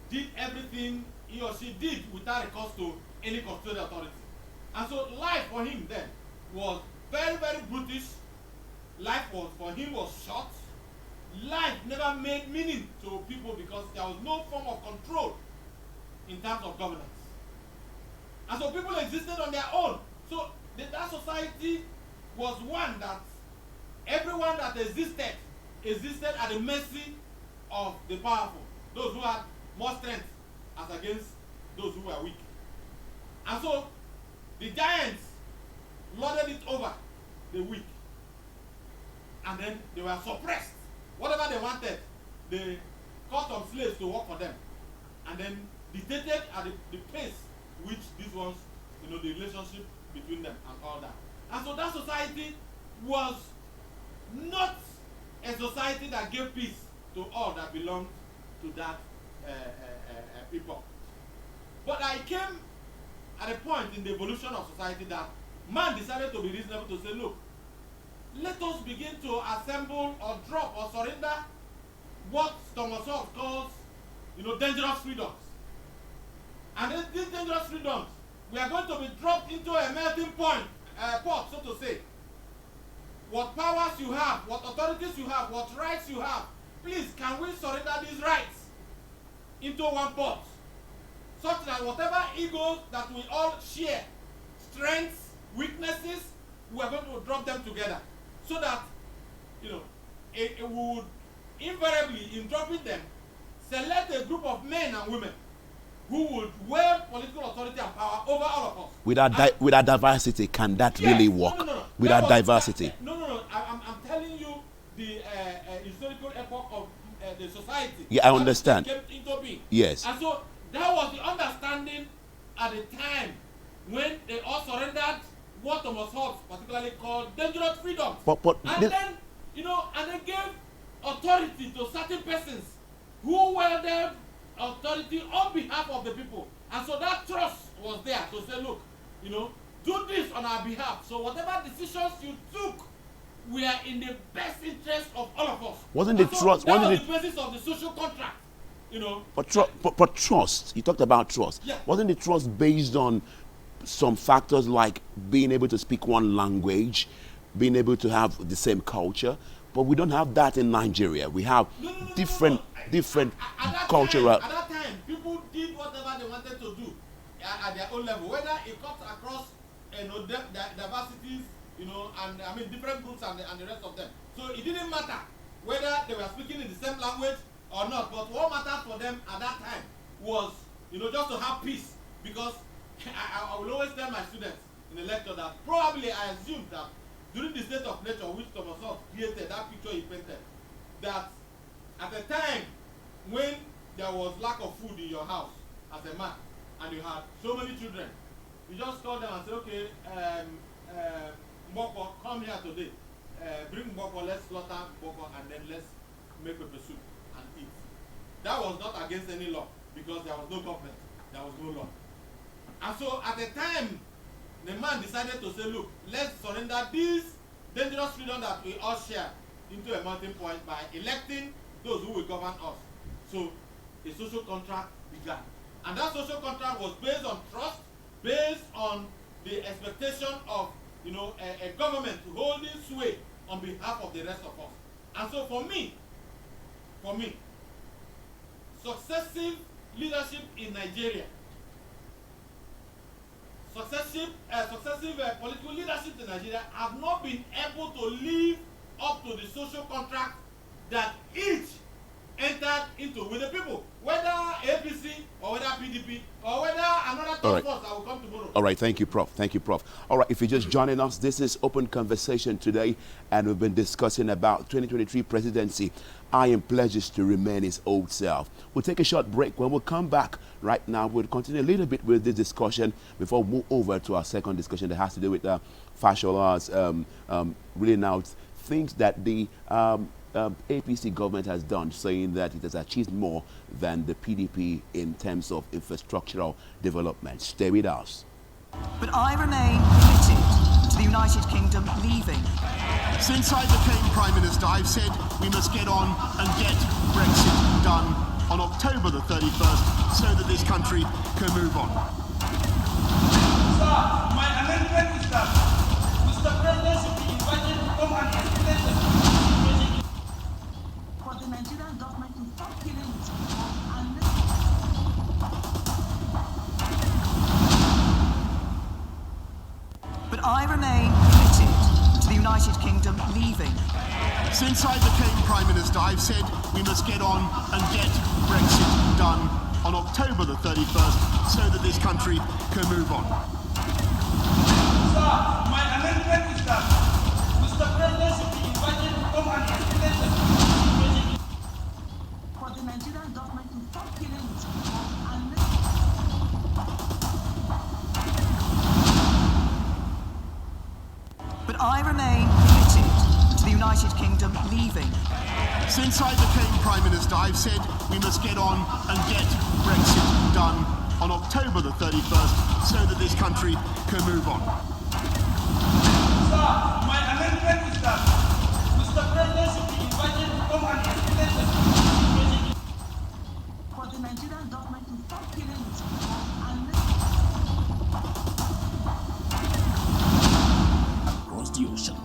did everything he or she did without recourse to any constitutional authority. And so life for him then was very, very brutish. Life was for him was short. Life never made meaning to people because there was no form of control in terms of governance. And so people existed on their own. So that society was one that everyone that existed at the mercy of the powerful, those who had more strength as against those who were weak. And so the giants lorded it over the weak. And then they were suppressed. Whatever they wanted, they caught some slaves to work for them. And then dictated at the pace which these ones, the relationship between them and all that. And so that society was not a society that gave peace to all that belonged to that people. But I came at a point in the evolution of society that man decided to be reasonable to say, look, let us begin to assemble or drop or surrender what Thomas Hobbes calls, dangerous freedoms. And then these dangerous freedoms, we are going to be dropped into a melting pot, so to say. What powers you have, what authorities you have, what rights you have, please, can we surrender these rights into one pot? Such that whatever egos that we all share, strengths, weaknesses, we are going to drop them together. So that, it would invariably, in dropping them, select a group of men and women who would wield political authority and power over all of us. With our diversity, can that really work? No. With our diversity? No. I'm telling you the historical epoch of the society. Yeah, I understand. Came into being. Yes. And so that was the understanding at the time when they all surrendered what Thomas Hobbes particularly called dangerous freedoms. And they gave authority to certain persons who wielded authority on behalf of the people. And so that trust was there to say, look, do this on our behalf. So whatever decisions you took were in the best interest of all of us. Wasn't the trust? That was the basis of the social contract. But trust. You talked about trust. Yeah. Wasn't the trust based on some factors like being able to speak one language, being able to have the same culture? But we don't have that in Nigeria. We have different cultural. At that time, people did whatever they wanted to do at their own level, whether it cuts across diversities, and different groups and the rest of them. So it didn't matter whether they were speaking in the same language or not. But what mattered for them at that time was, just to have peace. Because I will always tell my students in the lecture that probably I assumed that during the state of nature which Thomas Hobbes created, that picture he painted, that at a time when there was lack of food in your house as a man and you had so many children, you just call them and say, okay, Mboko, come here today. Bring Mboko, let's slaughter Mboko, and then let's make pepper soup and eat. That was not against any law because there was no government, there was no law. And so at the time, the man decided to say, look, let's surrender these dangerous freedom that we all share into a melting point by electing those who will govern us. So a social contract began. And that social contract was based on trust, based on the expectation of a government holding sway on behalf of the rest of us. And so for me, successive leadership in Nigeria, successive political leadership in Nigeria have not been able to live up to the social contract that each entered into with the people, whether APC or whether PDP or whether another task force that will come tomorrow. All right, thank you, Prof. Thank you, Prof. All right, if you're just joining us, this is Open Conversation today, and we've been discussing about 2023 presidency. I am pledges to remain his old self. We'll take a short break. When we come back right now, we'll continue a little bit with this discussion before we move over to our second discussion that has to do with Fashola's reading out things that the APC government has done, saying that it has achieved more than the PDP in terms of infrastructural development. Stay with us. But I remain committed to the United Kingdom leaving. Since I became Prime Minister, I've said we must get on and get Brexit done on October the 31st so that this country can move on. Sir, my But I remain committed to the United Kingdom leaving. Since I became Prime Minister, I've said we must get on and get Brexit done on October the 31st so that this country can move on. Sir, my amendment is that Mr. President should be invited to come and explain the For the Nigerian government to stop killing its people and But I remain committed to the United Kingdom leaving. Since I became Prime Minister, I've said we must get on and get Brexit done on October the 31st so that this country can move on. Sir, my amendment is that Mr. President should be invited to come and explain the for the Nigerian government to stop killing its people and across the ocean,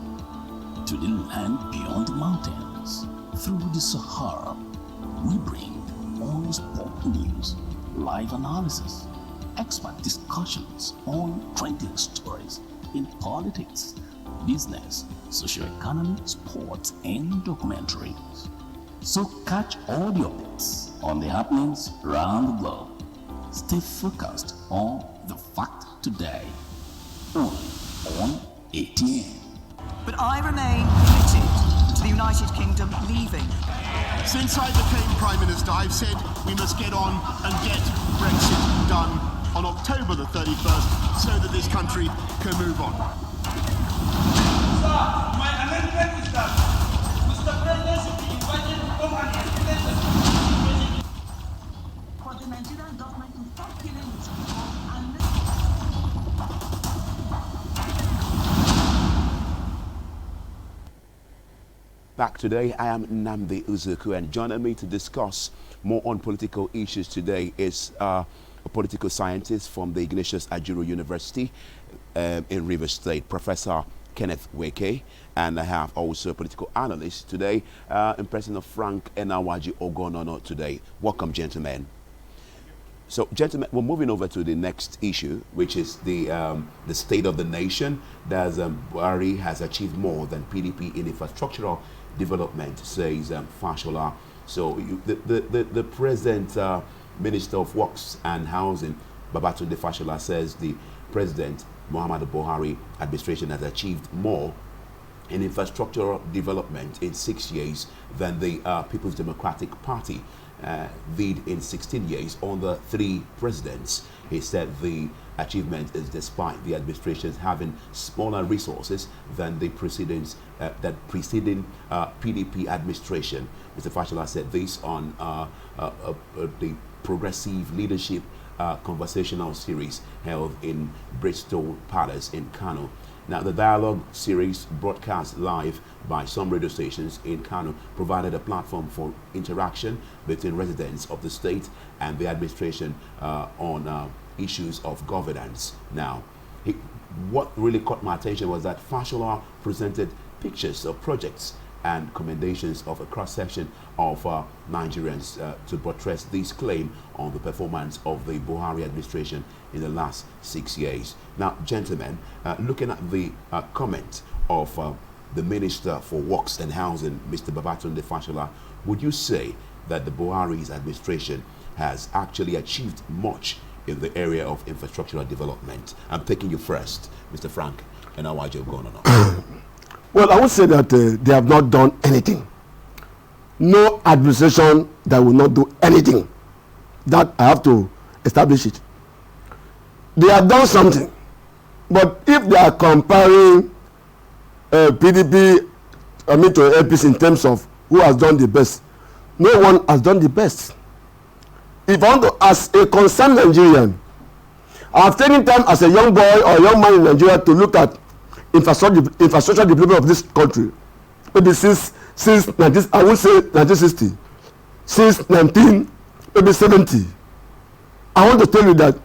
to the land beyond the mountains, through the Sahara, we bring on-spot news, live analysis, expert discussions on trending stories in politics, business, socio-economy, sports, and documentaries. So catch all the updates on the happenings around the globe. Stay focused on the fact today, only on ATN. But I remain committed to the United Kingdom leaving. Since I became Prime Minister, I've said we must get on and get Brexit done on October the 31st so that this country can move on. Sir, my amendment is that Mr. President should be invited to come and explain the for the Nigerian government to stop killing its people and Back today, I am Nnamdi Uzuku, and joining me to discuss more on political issues today is a political scientist from the Ignatius Ajuru University in Rivers State, Professor Kenneth Weke, and I have also a political analyst today, in person of Frank Enawaji Ogonono today. Welcome, gentlemen. So, gentlemen, we're moving over to the next issue, which is the state of the nation. That Buhari has achieved more than PDP in infrastructural development, says Fashola. So, the present Minister of Works and Housing, Babatunde Fashola, says the President Muhammadu Buhari administration has achieved more in infrastructural development in 6 years than the People's Democratic Party did in 16 years on the 3 presidents. He said the achievement is despite the administrations having smaller resources than the preceding PDP administration. Mr. Fashola said this on the Progressive Leadership conversational series held in Bristol Palace in Kano. Now, the dialogue series, broadcast live by some radio stations in Kano, provided a platform for interaction between residents of the state and the administration on issues of governance. Now, what really caught my attention was that Fashola presented pictures of projects and commendations of a cross-section of Nigerians to buttress this claim on the performance of the Buhari administration in the last 6 years. Now, gentlemen, looking at the comment of the Minister for Works and Housing, Mr. Babatunde Fashola, would you say that the Buhari's administration has actually achieved much in the area of infrastructural development? I'm taking you first, Mr. Frank, and now you're going on. Well, I would say that they have not done anything. No administration that will not do anything. That I have to establish it. They have done something. But if they are comparing PDP, to APC in terms of who has done the best, no one has done the best. If I want to, as a concerned Nigerian, I have taken time as a young boy or a young man in Nigeria to look at infrastructure development of this country, maybe since I would say 1960, since 1970. I want to tell you that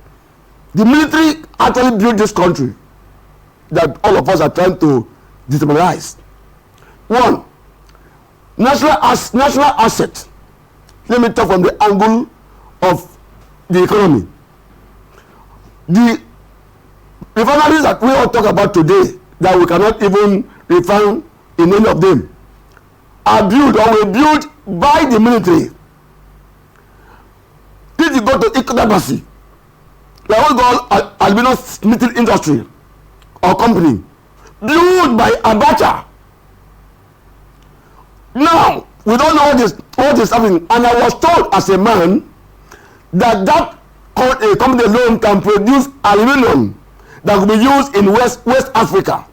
the military actually built this country that all of us are trying to destabilize. One, national asset. Let me talk from the angle of the economy. The refineries that we all talk about today, that we cannot even refine in any of them, are built or were built by the military. If you go to Ikotabasi, like what we call Albino Smithing Industry or company, built by Abacha. Now, we don't know what is happening. And I was told as a man that a company alone can produce aluminum that will be used in West Africa.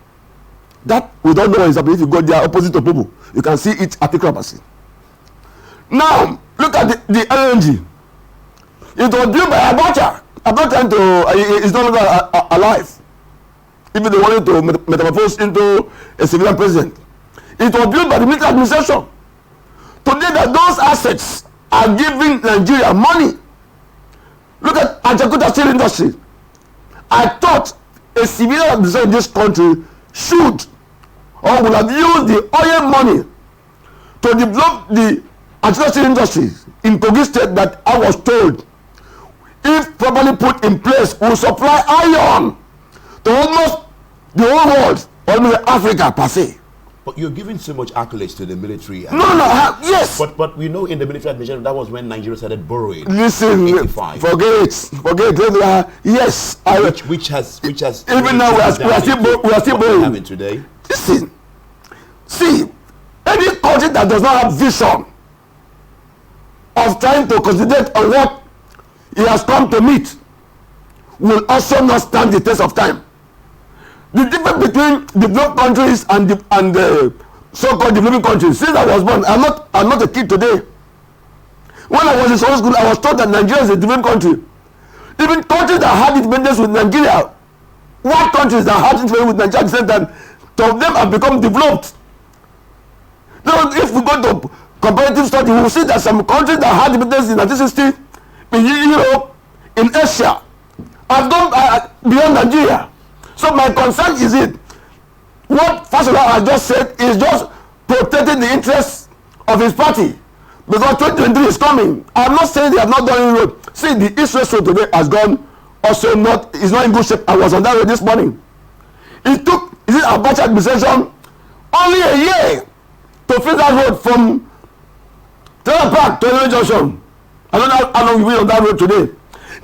That we don't know what is happening. If you go there opposite to Popo, you can see it at Ikotabasi. Now, look at the LNG. It was built by Abacha. I'm not trying to, it's no longer alive. Even they wanted to metamorphose into a civilian president. It was built by the military administration. Today, that those assets are giving Nigeria money. Look at Ajakuta steel industry. I thought a civilian administration in this country should or would have used the oil money to develop the Ajakuta steel industry in Kogi State that I was told, if properly put in place, will supply iron to almost the whole world, almost Africa per se. But you're giving so much accolades to the military. Yes. But we know in the military administration that was when Nigeria started borrowing. Listen, forget it. Yes, which has even now we are still borrowing today. Listen, see, any country that does not have vision of trying to concentrate on what he has come to meet will also not stand the test of time. The difference between developed countries and the so-called developing countries. Since I was born, I'm not a kid today. When I was in school, I was taught that Nigeria is a developing country. Even countries that had independence with Nigeria, what countries that had independence with Nigeria at the same time, some of them have become developed. Now, if we go to comparative study, we will see that some countries that had independence in 1960, in Europe, in Asia, have gone beyond Nigeria. So my concern is what Fashola has just said is just protecting the interests of his party, because 2023 is coming. I'm not saying they have not done any road. See, the East West Road today has gone also is not in good shape. I was on that road this morning. It took Abacha administration only a year to fix that road from Trailer Park to Elele Junction. I don't know how long we will on that road today.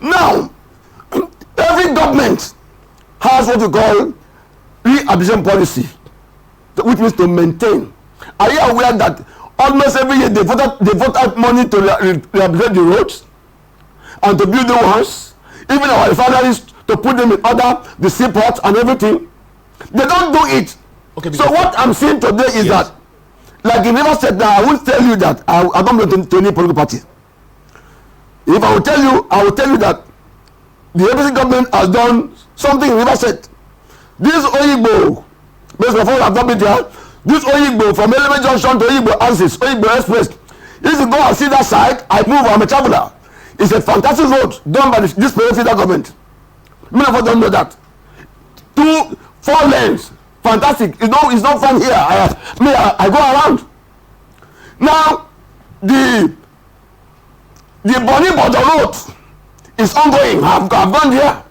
Now, every government has what we call rehabilitation policy, which means to maintain. Are you aware that almost every year they vote out money to rehabilitate the roads and to build the ones, even our refineries to put them in order, the seaports and everything? They don't do it. Okay, so what I'm saying today is that, like in River State, now I won't tell you that I don't belong to any political party. If I will tell you that the APC government has done something in River State. This Oyigbo, based on what I've done there, this Oyigbo from Eleme Junction to Oyigbo Axis, Oyigbo Express, if you go and see that side, I move, I'm a traveler. It's a fantastic road done by this federal government. Many of us don't know that. 4 lanes, fantastic. It's not fun here. I go around. Now, the Bonny Border Road is ongoing. I've gone there.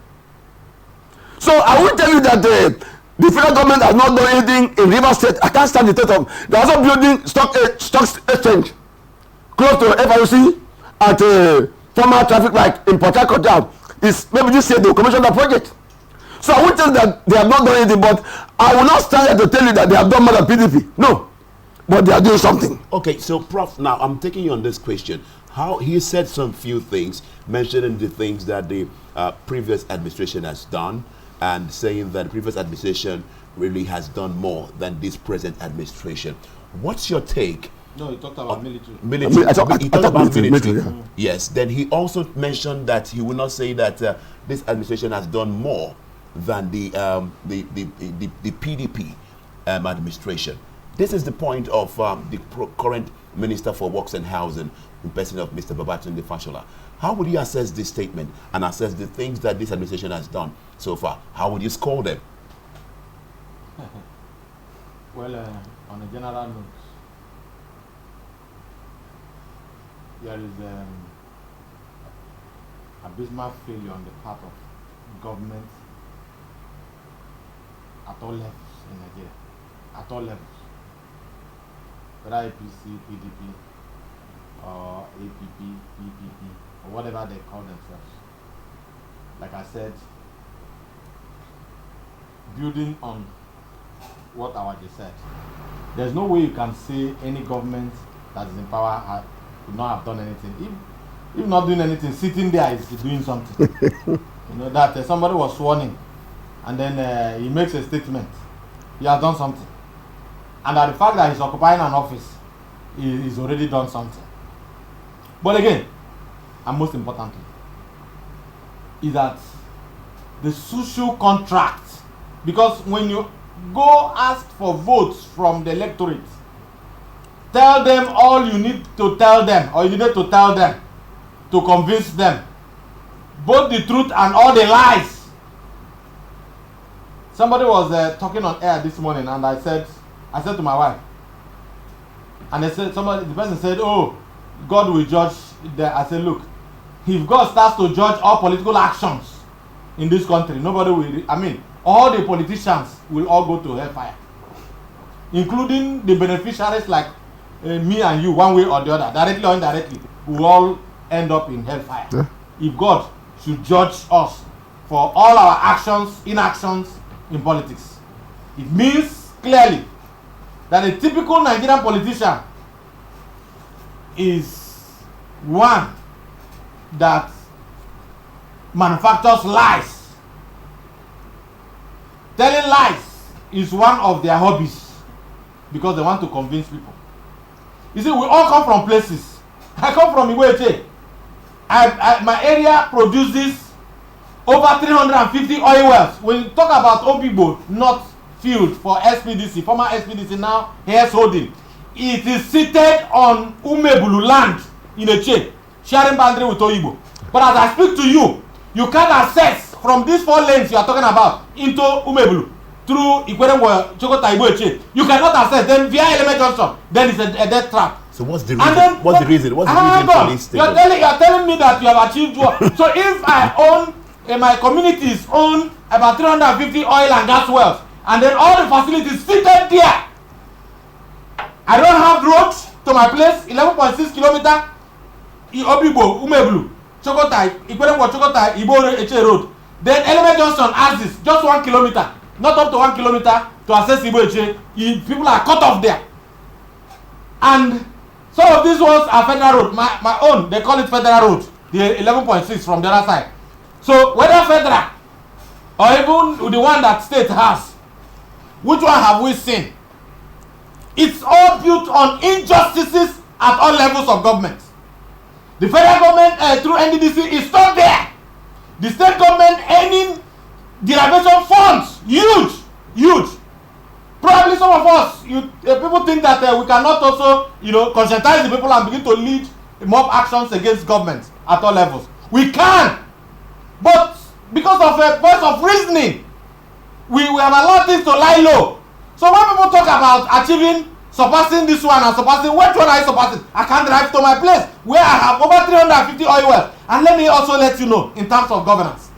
So I will tell you that the federal government has not done anything in River State. I can't stand the thought of. They're also building stock exchange close to FRC at former traffic light in Port Harcourt. Is maybe this year they will commission that project. So I will tell you that they have not done anything, but I will not stand here to tell you that they have done more than PDP. No, but they are doing something. Okay, so Prof, now I'm taking you on this question. How he said some few things, mentioning the things that the previous administration has done, and saying that the previous administration really has done more than this present administration. What's your take? No, he talked about military. He talked about military. Yeah. Yes. Then he also mentioned that he will not say that this administration has done more than the PDP administration. This is the point of the current Minister for Works and Housing, in person of Mr. Babatunde Fashola. How would you assess this statement and assess the things that this administration has done so far? How would you score them? Well, on a general note, there is abysmal failure on the part of government at all levels in Nigeria. At all levels. Whether APC, PDP, or APP, PPP, or whatever they call themselves. Like I said, building on what Awaji said, there's no way you can say any government that is in power would not have done anything. If not doing anything, sitting there is doing something. You know that somebody was sworn in, and then he makes a statement. He has done something, and that the fact that he's occupying an office, he's already done something. But again, and most importantly, is that the social contract, because when you go ask for votes from the electorate, tell them all you need to tell them, or you need to tell them to convince them, both the truth and all the lies. Somebody was talking on air this morning, and I said to my wife, and they said, the person said, oh, God will judge. I said, look, if God starts to judge all political actions in this country, nobody will, all the politicians will all go to hellfire, including the beneficiaries like me and you, one way or the other, directly or indirectly, will all end up in hellfire. Yeah. If God should judge us for all our actions, inactions in politics, it means clearly that a typical Nigerian politician is one that manufactures lies. Telling lies is one of their hobbies because they want to convince people. You see, we all come from places. I come from Iweche. My area produces over 350 oil wells. When you talk about Obigbo, North Field for SPDC, former SPDC, now Hayes Holding, it is seated on Umebulu land in Eche, sharing boundary with Oyibo. But as I speak to you, you can't access from these 4 lanes you are talking about into Umebulu through Ikweremwa, Chokota, Ibo, Eche. You cannot access them via Element Johnson. Then it's a death trap. So what's the reason? What's the reason for this? You're telling me that you have achieved what? So if I own, my communities own about 350 oil and gas wells, and then all the facilities seated there, I don't have roads to my place, 11.6 kilometer, Obibo, Umeblu, Chokota, Ikweremwa, Chokota, Ibo, Eche Road. Then Element Johnson has this, just 1 kilometer, not up to 1 kilometer to access Ibo, Eche. People are cut off there. And some of these ones are federal road. My own, they call it federal road. The 11.6 from the other side. So whether federal or even the one that state has, which one have we seen? It's all built on injustices at all levels of government. The federal government through NDDC is not there. The state government earning derivation funds, huge. Probably some of us, people think that we cannot also, conscientize the people and begin to lead mob actions against government at all levels. We can, but because of a voice of reasoning, we have allowed things to lie low. So when people talk about surpassing this one and surpassing, which one are you surpassing? I can drive to my place where I have over 350 oil wells. And let me also let you know, in terms of governance,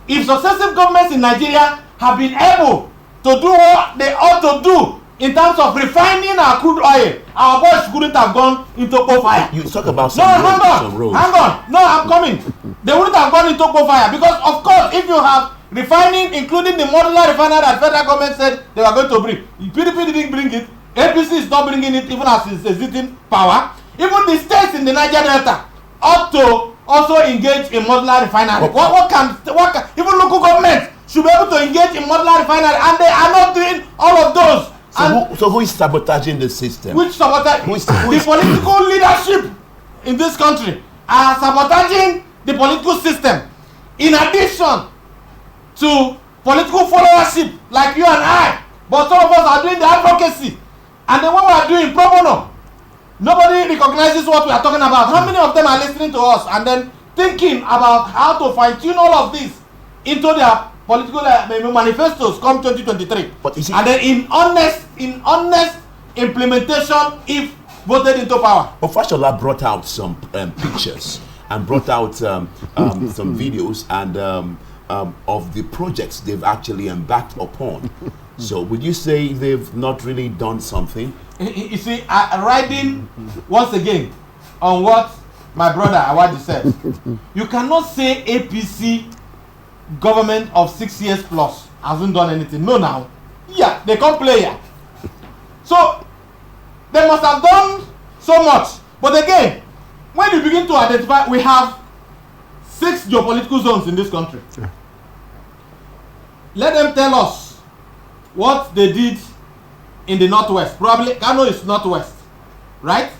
if successive governments in Nigeria have been able to do what they ought to do in terms of refining our crude oil, our boys couldn't have gone into coal fire. You talk about some roads. Hang on. No, I'm coming. They wouldn't have gone into coal fire because, of course, if you have refining, including the modular refinery that federal government said they were going to bring, PDP didn't bring it. APC is not bringing it, even as it's exiting power. Even the states in the Niger Delta ought to also engage in modular refinery. Okay. What can even local governments should be able to engage in modular refinery, and they are not doing all of those. So who is sabotaging the system? Which sabotage? The political leadership in this country are sabotaging the political system. In addition to political followership, like you and I, but some of us are doing the advocacy, and then what we are doing pro bono, nobody recognizes what we are talking about. How many of them are listening to us and then thinking about how to fine-tune all of this into their political manifestos come 2023? But is it, and then in honest implementation if voted into power. But Fashola brought out some pictures and brought out some videos and of the projects they've actually embarked upon. So would you say they've not really done something? You see, riding once again on what my brother Awaji said, you cannot say APC government of 6 years plus hasn't done anything. No, now, yeah, they can't play here. So they must have done so much. But again, when you begin to identify, we have 6 geopolitical zones in this country. Yeah. Let them tell us what they did in the northwest. Probably Kano is northwest, right?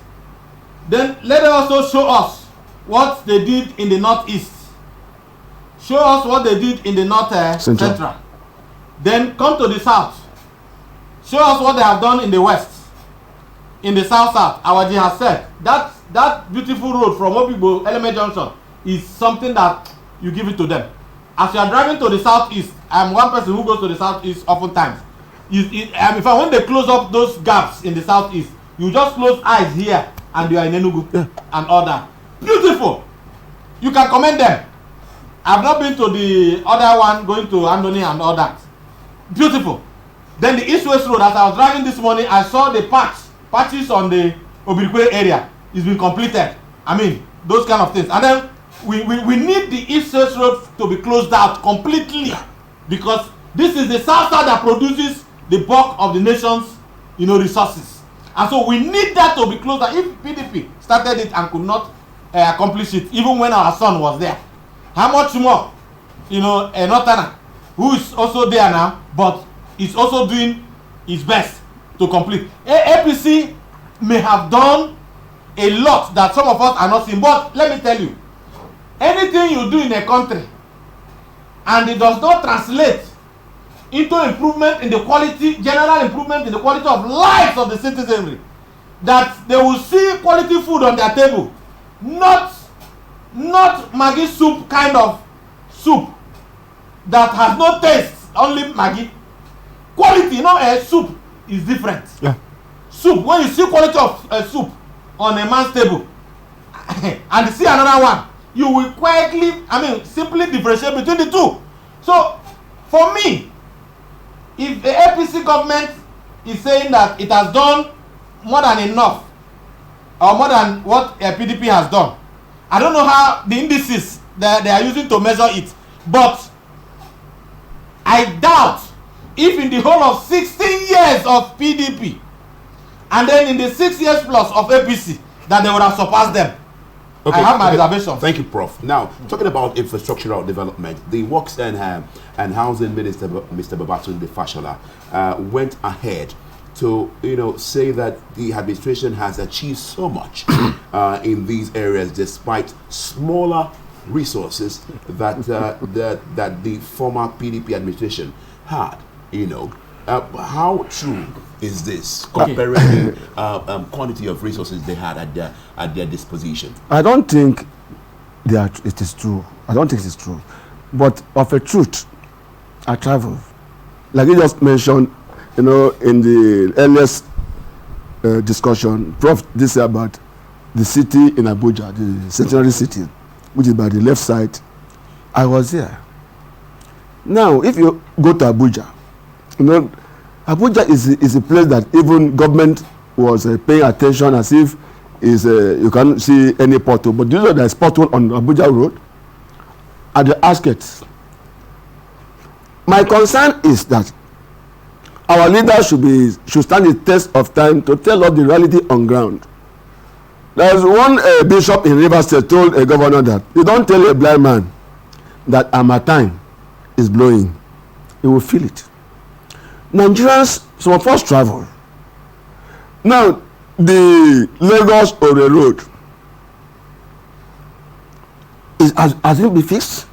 Then let them also show us what they did in the northeast. Show us what they did in the north central. Then come to the south. Show us what they have done in the west. In the south. Awaji has said that beautiful road from Obibo Eleme Junction is something that you give it to them. As you are driving to the southeast, I'm one person who goes to the southeast oftentimes. When they close up those gaps in the southeast, you just close eyes here and you are in Enugu and all that. Beautiful. You can commend them. I've not been to the other one going to Andoni and all that. Beautiful. Then the east-west road, as I was driving this morning, I saw the patches on the Obirikwe area. It's been completed. I mean, those kind of things. And then we need the east-west road to be closed out completely, because this is the south side that produces the bulk of the nation's resources. And so we need that to be closed out. If PDP started it and could not accomplish it, even when our son was there, how much more, a Northerner, who is also there now, but is also doing his best to complete. APC may have done a lot that some of us are not seeing, but let me tell you, anything you do in a country and it does not translate into improvement in the quality, general improvement in the quality of lives of the citizenry, that they will see quality food on their table, not Maggi soup kind of soup that has no taste, only Maggi. Quality, soup is different. Yeah. Soup, when you see quality of soup on a man's table and see another one, you will simply differentiate between the two. So, for me, if the APC government is saying that it has done more than enough, or more than what PDP has done, I don't know how the indices that they are using to measure it, but I doubt if in the whole of 16 years of PDP and then in the 6 years plus of APC that they would have surpassed them. Okay, I have my reservations. Thank you, Prof. Now, talking about infrastructural development, the Works and Housing Minister, Mr. Babatunde Fashola, went ahead to say that the administration has achieved so much in these areas despite smaller resources that that the former PDP administration had. How true is this comparing the quantity of resources they had at their disposition? I don't think it is true. I don't think it is true. But of a truth, I travel. Like you just mentioned, in the earliest discussion, Prof, this about the city in Abuja, the centenary city, which is by the left side. I was there. Now, if you go to Abuja, Abuja is a place that even government was paying attention, as if you can't see any pothole. But do you know there is pothole on Abuja Road at the outskirts? My concern is that our leaders should stand the test of time to tell us the reality on ground. There is one bishop in Rivers State told a governor that you don't tell a blind man that Harmattan is blowing, he will feel it. Nigerians, some of us travel. Now, the Lagos-Ore Road has it been fixed?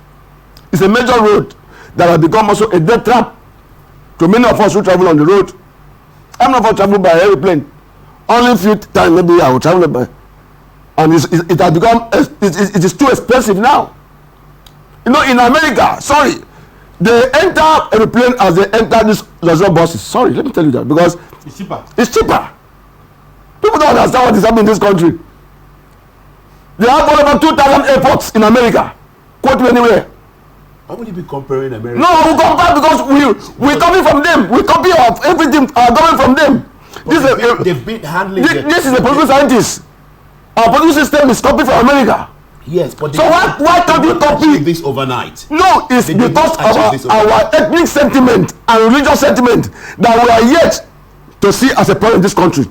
It's a major road that has become also a death trap to many of us who travel on the road. I'm not going to travel by airplane. Only a few times maybe I will travel by. And it has become, it is too expensive now. In America, they enter airplane as they enter these luxury buses. Sorry, let me tell you that, because it's cheaper. It's cheaper. People don't understand what is happening in this country. They have over 2,000 airports in America. Quote me anywhere. Why would you be comparing America? No, we compare because we copy from them. We copy of everything coming from them. They've been handling this is a political scientist. Our political system is copied from America. Yes, but so why can't we copy this overnight? No, it's because of our ethnic sentiment and religious sentiment that we are yet to see as a problem in this country.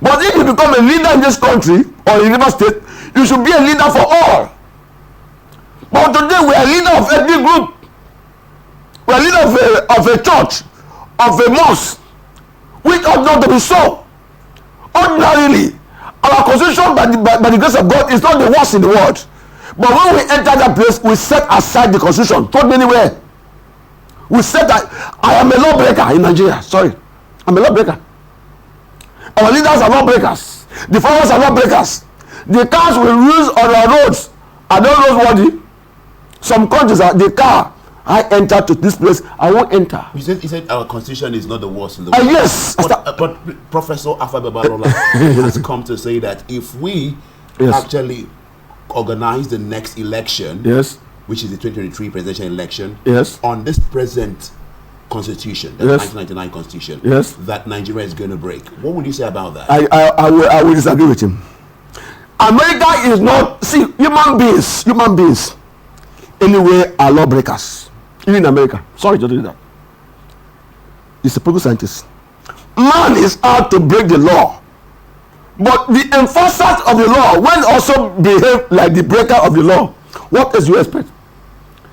But if you become a leader in this country or in River State, you should be a leader for all. But today we are leader of ethnic group. We are leader of a church, of a mosque, which ought not to be so. Ordinarily, our constitution by the grace of God is not the worst in the world. But when we enter that place, we set aside the constitution. Not anywhere. We said that I am a lawbreaker in Nigeria. Sorry. I'm a lawbreaker. Our leaders are lawbreakers. The farmers are lawbreakers. The cars we use on our roads are not roadworthy. Some countries are the car. I enter to this place, I won't enter. He said our constitution is not the worst in the world. Yes. But Professor Alpha Babalola has come to say that if we actually organize the next election, which is the 2023 presidential election, on this present constitution, the 1999 constitution, that Nigeria is going to break. What would you say about that? I will disagree with him. America is not, see, human beings anywhere are lawbreakers. Even in America. Sorry to do that. It's a political scientist. Man is out to break the law. But the enforcers of the law when also behave like the breaker of the law. What else do you expect?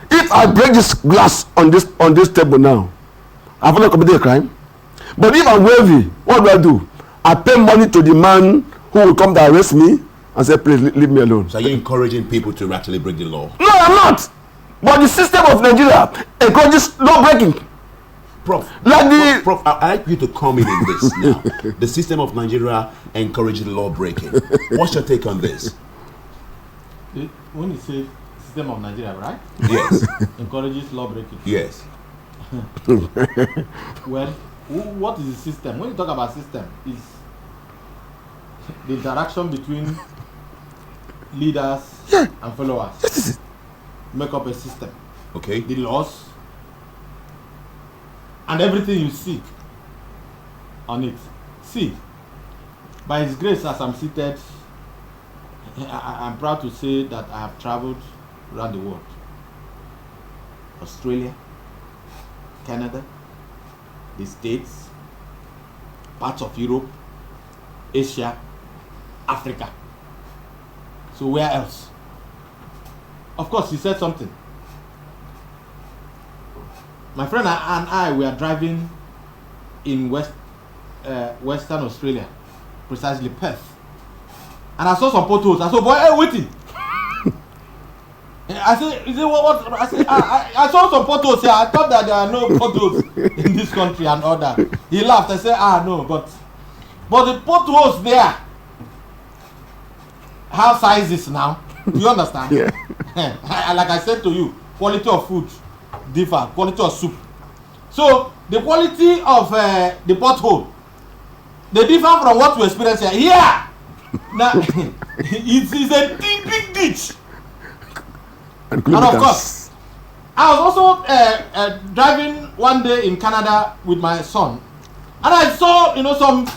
If I break this glass on this table now, I've not committed a crime. But if I'm wealthy, what do? I pay money to the man who will come to arrest me and say, please leave me alone. So you're encouraging people to actually break the law? No, I'm not. But the system of Nigeria encourages law breaking. Prof, like Prof, I'd like you to comment in this now. The system of Nigeria encourages law breaking. What's your take on this? When you say system of Nigeria, right? Yes. Encourages law breaking. Yes. Well, what is the system? When you talk about system, is the interaction between leaders and followers. Yes. Make up a system. Okay. The laws and everything you see on it. See, by His grace, as I'm seated, I'm proud to say that I have traveled around the world. Australia, Canada, the States, parts of Europe, Asia, Africa. So where else? Of course, he said something. My friend and I were driving in Western Australia, precisely Perth. And I saw some potholes. I said, boy, hey, waiting. I said, what? I said, I saw some potholes here. I thought that there are no potholes in this country and all that. He laughed. I said, no, but the potholes there have sizes now. Do you understand? Yeah. Like I said to you, quality of food differ, quality of soup. So the quality of the pothole, they differ from what we experience here. Yeah, now it's a big ditch. And of course, I was also driving one day in Canada with my son, and I saw some,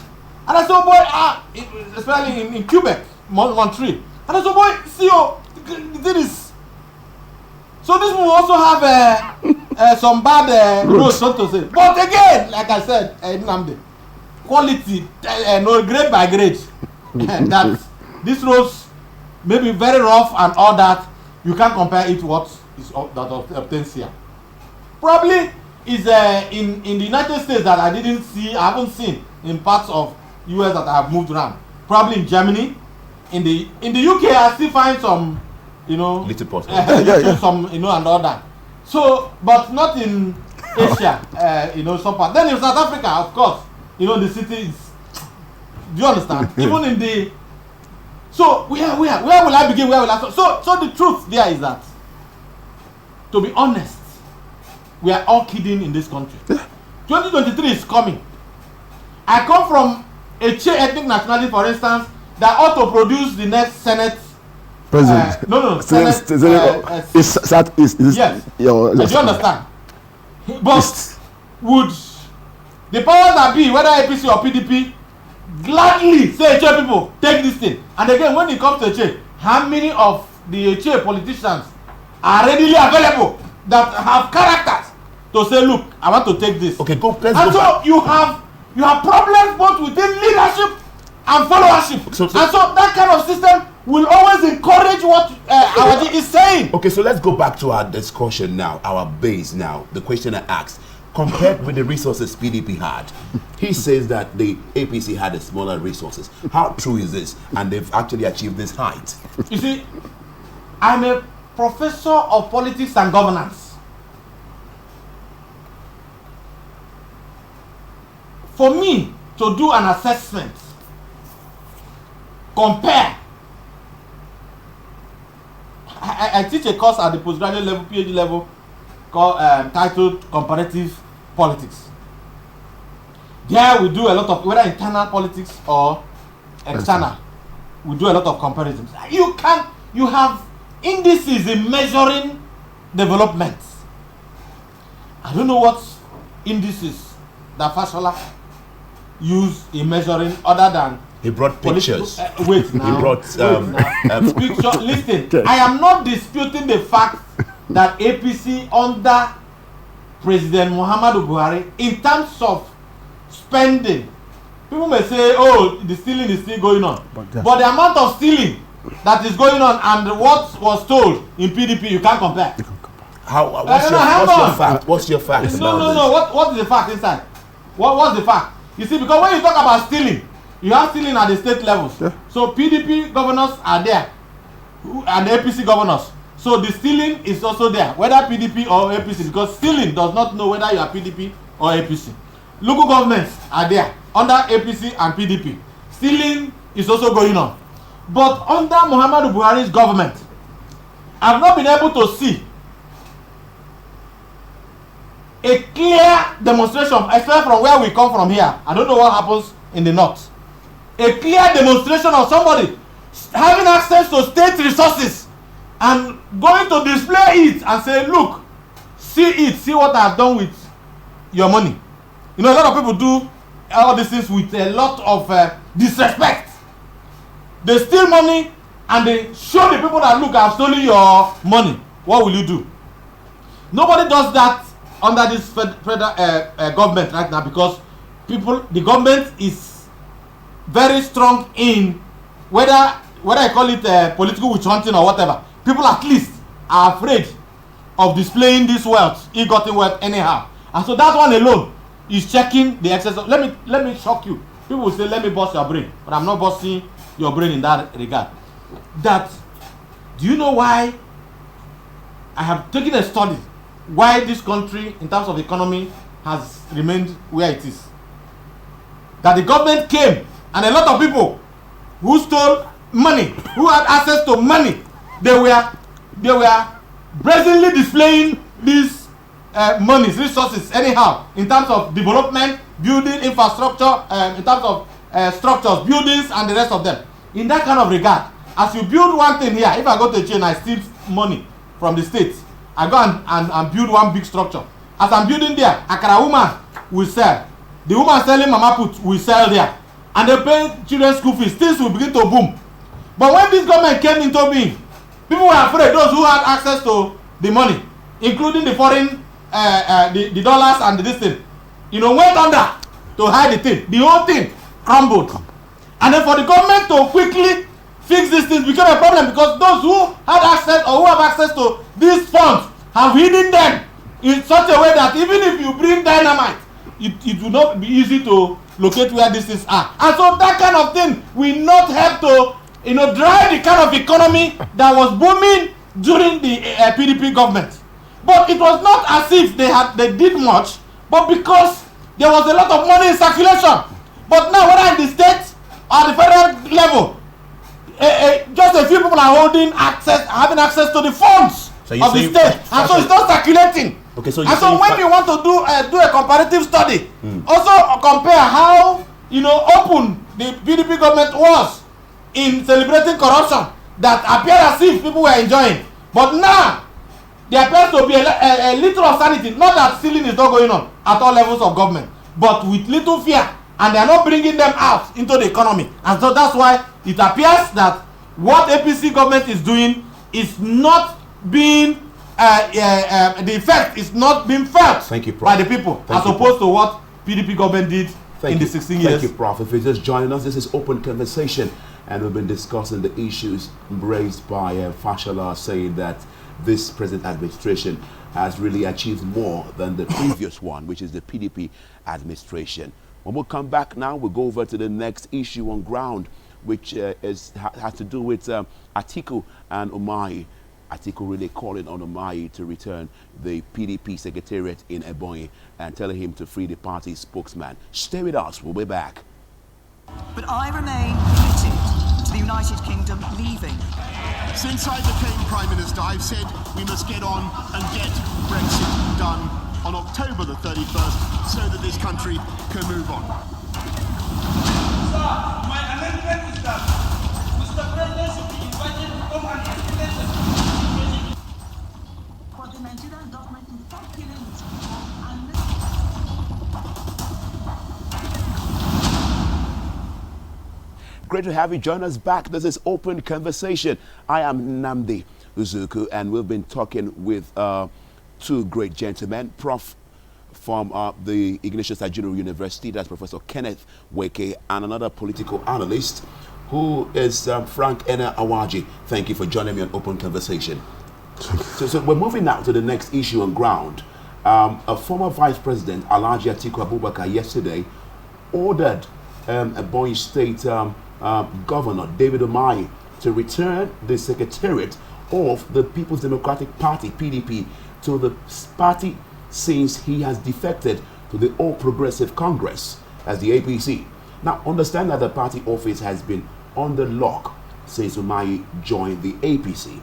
and I saw boy, especially in Quebec, Montreal, and I saw boy, see this. So this will also have some bad roads, so to say. But again, like I said, quality, no grade by grade. That these roads may be very rough and all that. You can't compare it to what is that obtains here. Probably is in the United States that I haven't seen in parts of US that I have moved around. Probably in Germany, in the UK I still find some. Little pots. Some, and all that. So, but not in Asia, some part. Then in South Africa, of course, the city is. Do you understand? Even in the. So where will I begin? Where will I? So the truth there is that, to be honest, we are all kidding in this country. 2023 is coming. I come from a Che ethnic nationality, for instance, that ought to produce the next Senate President. No. Yes. Do you understand? But would the powers that be, whether APC or PDP, gladly say, Eche people, take this thing? And again, when it comes to Eche, how many of the Eche politicians are readily available that have characters to say, look, I want to take this? Okay, let's go. And so you have problems both within leadership and followership. So that kind of system will always encourage what Awaji is saying. Okay, so let's go back to our discussion now, our base now. The question I asked, compared with the resources PDP had, he says that the APC had a smaller resources. How true is this? And they've actually achieved this height. You see, I'm a professor of politics and governance. For me to do an assessment, compare. I teach a course at the postgraduate level, PhD level, called titled Comparative Politics. There we do a lot of, whether internal politics or external, we do a lot of comparisons. You have indices in measuring development. I don't know what indices that Fashola use in measuring other than he brought pictures. Wait now. He brought picture. Listen, I am not disputing the fact that APC under President Muhammadu Buhari, in terms of spending, people may say, oh, the stealing is still going on. But the amount of stealing that is going on and what was told in PDP, you can't compare. What's your fact? What's your fact? No. What is the fact inside? What's the fact? You see, because when you talk about stealing, you have stealing at the state levels. Yeah. So PDP governors are there, and the APC governors. So the stealing is also there, whether PDP or APC, because stealing does not know whether you are PDP or APC. Local governments are there under APC and PDP. Stealing is also going on. But under Muhammadu Buhari's government, I've not been able to see a clear demonstration, especially from where we come from here. I don't know what happens in the north. A clear demonstration of somebody having access to state resources and going to display it and say, look, see what I've done with your money. You know, a lot of people do all these things with a lot of disrespect. They steal money and they show the people that, look, I've stolen your money. What will you do? Nobody does that under this federal government right now, because the government is very strong in whether I call it political witch hunting or whatever. People at least are afraid of displaying this wealth, ill-gotten wealth anyhow. And so that one alone is checking the excess of, let me shock you. People will say, let me bust your brain, but I'm not busting your brain in that regard. That, do you know why I have taken a study why this country in terms of economy has remained where it is? That the government came and a lot of people who stole money, who had access to money, they were brazenly displaying these monies, resources anyhow, in terms of development, building infrastructure, in terms of structures, buildings and the rest of them. In that kind of regard, as you build one thing here, if I go to a chain, I steal money from the state, I go and build one big structure. As I'm building there, Akara woman will sell. The woman selling mama put will sell there. And they pay children's school fees. Things will begin to boom. But when this government came into being, people were afraid, those who had access to the money, including the foreign, the dollars and this thing, went under to hide the thing. The whole thing crumbled. And then for the government to quickly fix these things became a problem, because those who had access or who have access to these funds have hidden them in such a way that even if you bring dynamite, it will not be easy to locate where these things are. And so that kind of thing will not help to drive the kind of economy that was booming during the PDP government. But it was not as if they did much, but because there was a lot of money in circulation. But now, whether in the state or the federal level, just a few people are having access to the funds of the state, and so it's not circulating. Okay, so when you want to do a comparative study, also compare how open the PDP government was in celebrating corruption that appeared as if people were enjoying. But now, there appears to be a little of sanity. Not that stealing is not going on at all levels of government, but with little fear, and they are not bringing them out into the economy. And so that's why it appears that what APC government is doing is not being the effect is not being felt by the people, as opposed to what PDP government did in the 16 years. Thank you, Prof. If you're just joining us, this is Open Conversation, and we've been discussing the issues raised by Fashola, saying that this present administration has really achieved more than the previous one, which is the PDP administration. When we come back now, we'll go over to the next issue on ground, which has to do with Atiku and Umahi. Atiku really calling on Umahi to return the PDP secretariat in Ebonyi and telling him to free the party's spokesman. Stay with us, we'll be back. But I remain committed to the United Kingdom leaving. Since I became Prime Minister, I've said we must get on and get Brexit done on October the 31st so that this country can move on. Sir, my amendment is that Mr. President should be invited to come and explain the situation. For the Nigerian government to stop killing its people and Great to have you join us back. This is Open Conversation. I am Nnamdi Uzuku, and we've been talking with two great gentlemen, Prof from the Ignatius Ajuru University, that's Professor Kenneth Weke, and another political analyst who is Frank Ena Awaji. Thank you for joining me on Open Conversation. So we're moving now to the next issue on ground. A former Vice President, Alhaji Atiku Abubakar, yesterday ordered Ebonyi State Governor David Umahi to return the secretariat of the People's Democratic Party, PDP, to the party since he has defected to the All Progressive Congress as the APC. Now, understand that the party office has been under lock since Umahi joined the APC,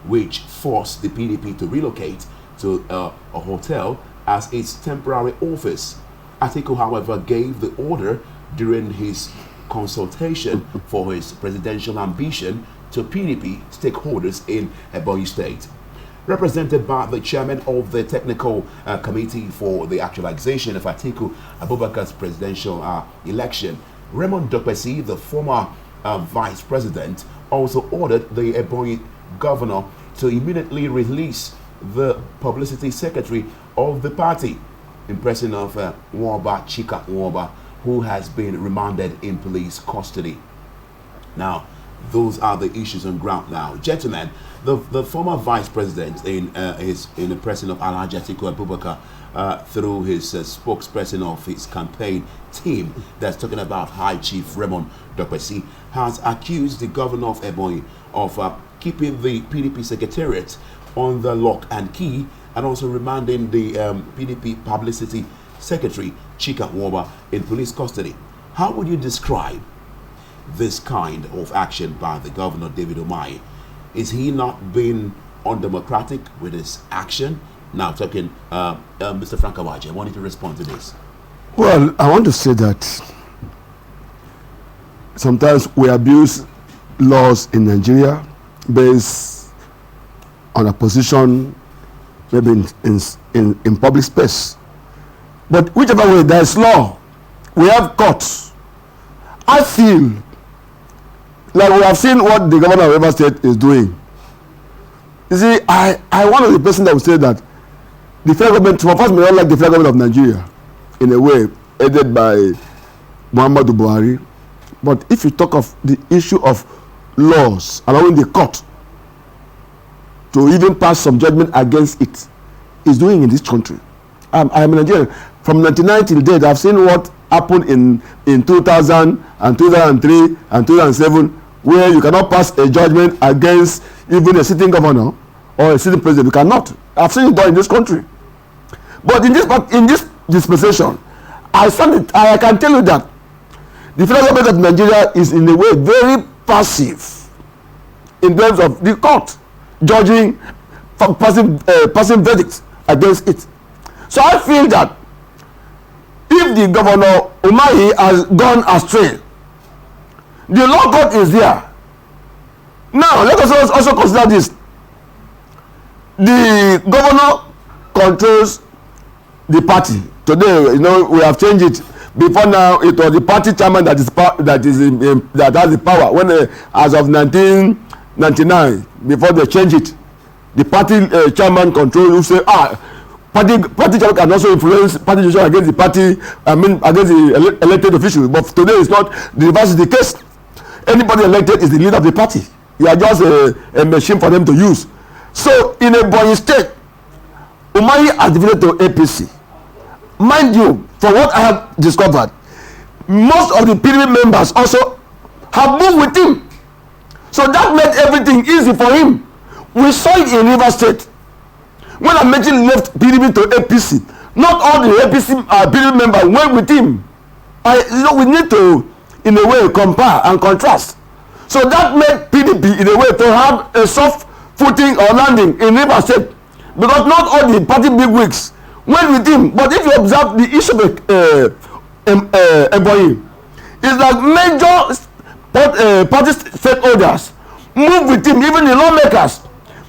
which forced the PDP to relocate to a hotel as its temporary office. Atiku, however, gave the order during his consultation for his presidential ambition to PDP stakeholders in Ebonyi State. Represented by the chairman of the technical committee for the actualization of Atiku Abubakar's presidential election, Raymond Dokpesi, the former vice president, also ordered the Ebonyi governor to immediately release the publicity secretary of the party, in person of Nwaba Chika Nwaba, who has been remanded in police custody. Now, those are the issues on ground now. Gentlemen, the former vice president in the person of Alhaji Atiku Abubakar, through his spokesperson of his campaign team, that's talking about High Chief Raymond Dokpesi, has accused the governor of Ebonyi of keeping the PDP secretariat on the lock and key, and also remanding the PDP publicity secretary, Chika Nwaba, in police custody. How would you describe this kind of action by the governor, David Umahi? Is he not being undemocratic with his action? Now talking, Mr. Frank Awaji, I want you to respond to this. Well, I want to say that sometimes we abuse laws in Nigeria based on a position maybe in public space. But whichever way, there is law. We have courts. I feel like we have seen what the governor of Rivers State is doing. You see, I one of the person that would say that the federal government, some of us may not like the federal government of Nigeria, in a way, headed by Muhammadu Buhari. But if you talk of the issue of laws, allowing the court to even pass some judgment against it, is doing in this country. I'm a Nigerian. From 1999 till date, I've seen what happened in 2000 and 2003 and 2007, where you cannot pass a judgment against even a sitting governor or a sitting president. You cannot. I've seen it done in this country. But in this dispensation, I can tell you that the federal government of Nigeria is in a way very passive in terms of the court judging, passing verdicts against it. So I feel that if the governor Umahi has gone astray, the law court is there. Now, let us also consider this. The governor controls the party. Today, we have changed it. Before now, it was the party chairman that has the power. When as of 1999, before they changed it, the party chairman control. You say, party chairman can also influence party decision against the party. Against the elected officials. But today, it's not. The reverse is the case. Anybody elected is the leader of the party. You are just a machine for them to use. So, in a Ebonyi state, Umahi has divided to APC. Mind you, from what I have discovered, most of the PDP members also have moved with him. So that made everything easy for him. We saw it in Rivers State. When Amechi left PDP to APC, not all the APC PDP members went with him. We need to, in a way, compare and contrast. So that made PDP, in a way, to have a soft footing or landing in Rivers State. Because not all the party bigwigs went with him. But if you observe the issue of Ebonyi, it's like major party stakeholders move with him, even the lawmakers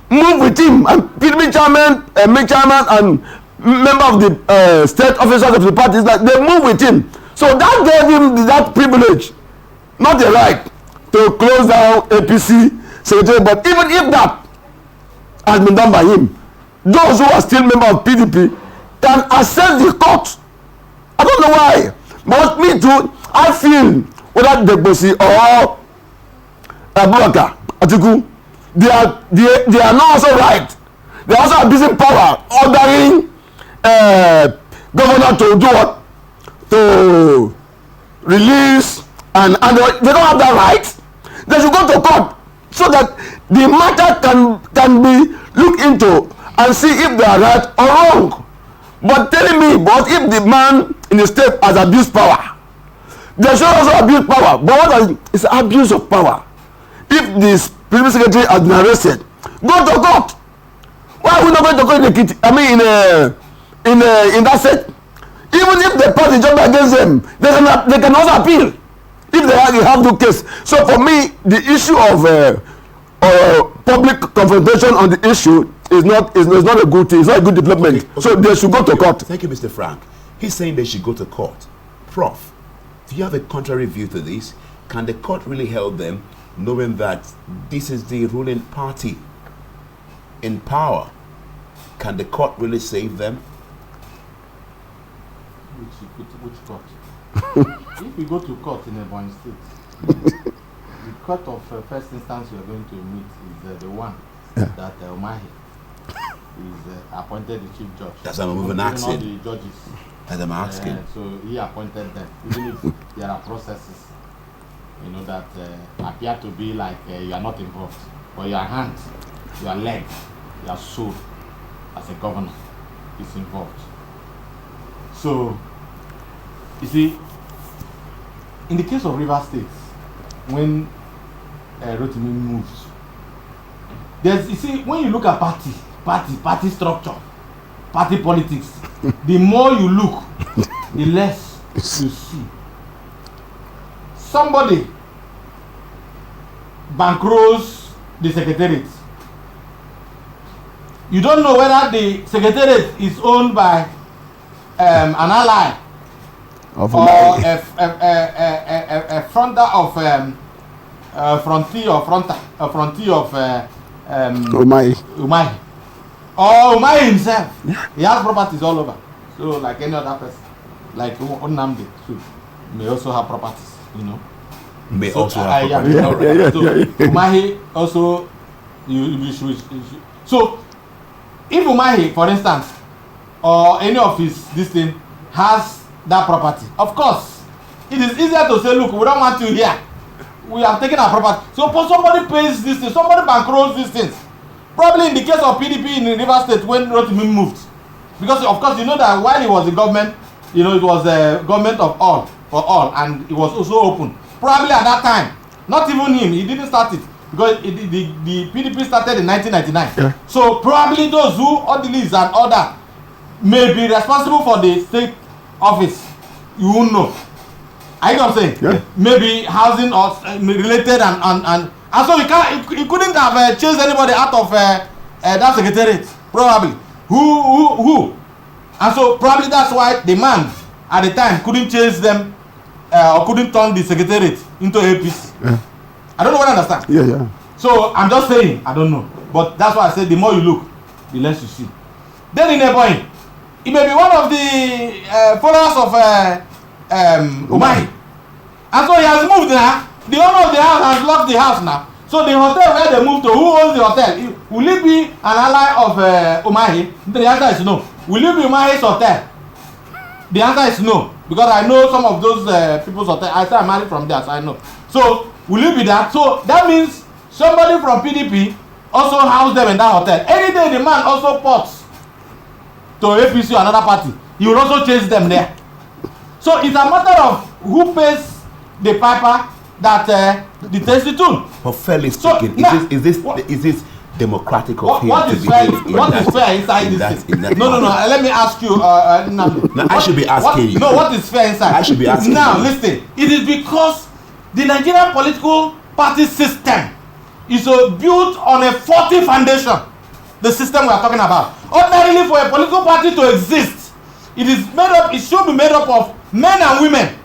move with him, and PDP chairman, chairman, and member of the state officers of the party, like they move with him. So that gave him that privilege, not the right, to close down APC secretary. But even if that has been done by him, those who are still members of PDP can access the court. I don't know why, but me too, I feel whether Degbosi or Abubakar Atiku, they are not also right. They also have abusing power, ordering governor to do what? To release and they don't have that right. They should go to court so that the matter can be looked into and see if they are right or wrong. But telling me, but if the man in the state has abused power, they should also abuse power. But what is abuse of power? If this PDP secretary has been arrested, go to court. Why are we not going to go in the I mean, in that set? Even if the party jump against them, they can also appeal if they have no case. So for me, the issue of public confrontation on the issue is not a good thing. It's not a good development. Okay. So they should go to court. Thank you, Mr. Frank. He's saying they should go to court. Prof, do you have a contrary view to this? Can the court really help them, knowing that this is the ruling party in power? Can the court really save them? Which court? If we go to court in Ebonyi State, the court of first instance we are going to meet is the one that Umahi is appointed the chief judge. That's what I'm moving asking. The judges. As I'm asking. So he appointed them, even if there are processes, that appear to be like you are not involved, but your hand, your leg, your soul, as a governor, is involved. So, you see, in the case of Rivers State, when Rotimi moves, when you look at party structure, party politics, the more you look, the less you see. Somebody bankrolls the secretariat. You don't know whether the secretariat is owned by an ally of or a fronter of frontier of Umahi. Or Umahi himself. Yeah. He has properties all over. So like any other person, like Nnamdi too, may also have properties, May so, also have properties. So Umahi also, you should. So if Umahi, for instance, or any of this thing has that property, of course, it is easier to say, look, we don't want you here. We have taken our property. So somebody pays this thing, somebody bankrolls these things. Probably in the case of PDP in Rivers State when Rotimi moved. Because of course you know that while he was the government, it was a government of all, for all, and it was also open. Probably at that time, not even him, he didn't start it. Because the PDP started in 1999. Yeah. So probably those who orderlies and all that may be responsible for the state office. You won't know. I know what I'm saying? Yeah. Maybe housing or related and And so he couldn't have chased anybody out of that secretariat, probably. Who? And so probably that's why the man at the time couldn't chase them or couldn't turn the secretariat into APC. Yeah. I don't know what I understand. Yeah. So I'm just saying, I don't know. But that's why I said the more you look, the less you see. Then in a point, he may be one of the followers of Umahi. And so he has moved now. The owner of the house has locked the house now. So the hotel where they moved to, who owns the hotel? Will it be an ally of Umahi? The answer is no. Will it be Umahi's hotel? The answer is no. Because I know some of those people's hotel. I say I'm married from there, so I know. So will it be that? So that means somebody from PDP also housed them in that hotel. Any day the man also ports to APC or another party, he will also chase them there. So it's a matter of who pays the piper that dictates the tune. But fairly So, speaking, now, is this democratic of him what to is fair? behave What is fair inside this thing? No. Let me ask you. No, I should be asking you. No, what is fair inside? I should be asking now, you. listen. It is because the Nigerian political party system is built on a faulty foundation. The system we are talking about. Ordinarily, for a political party to exist, it should be made up of men and women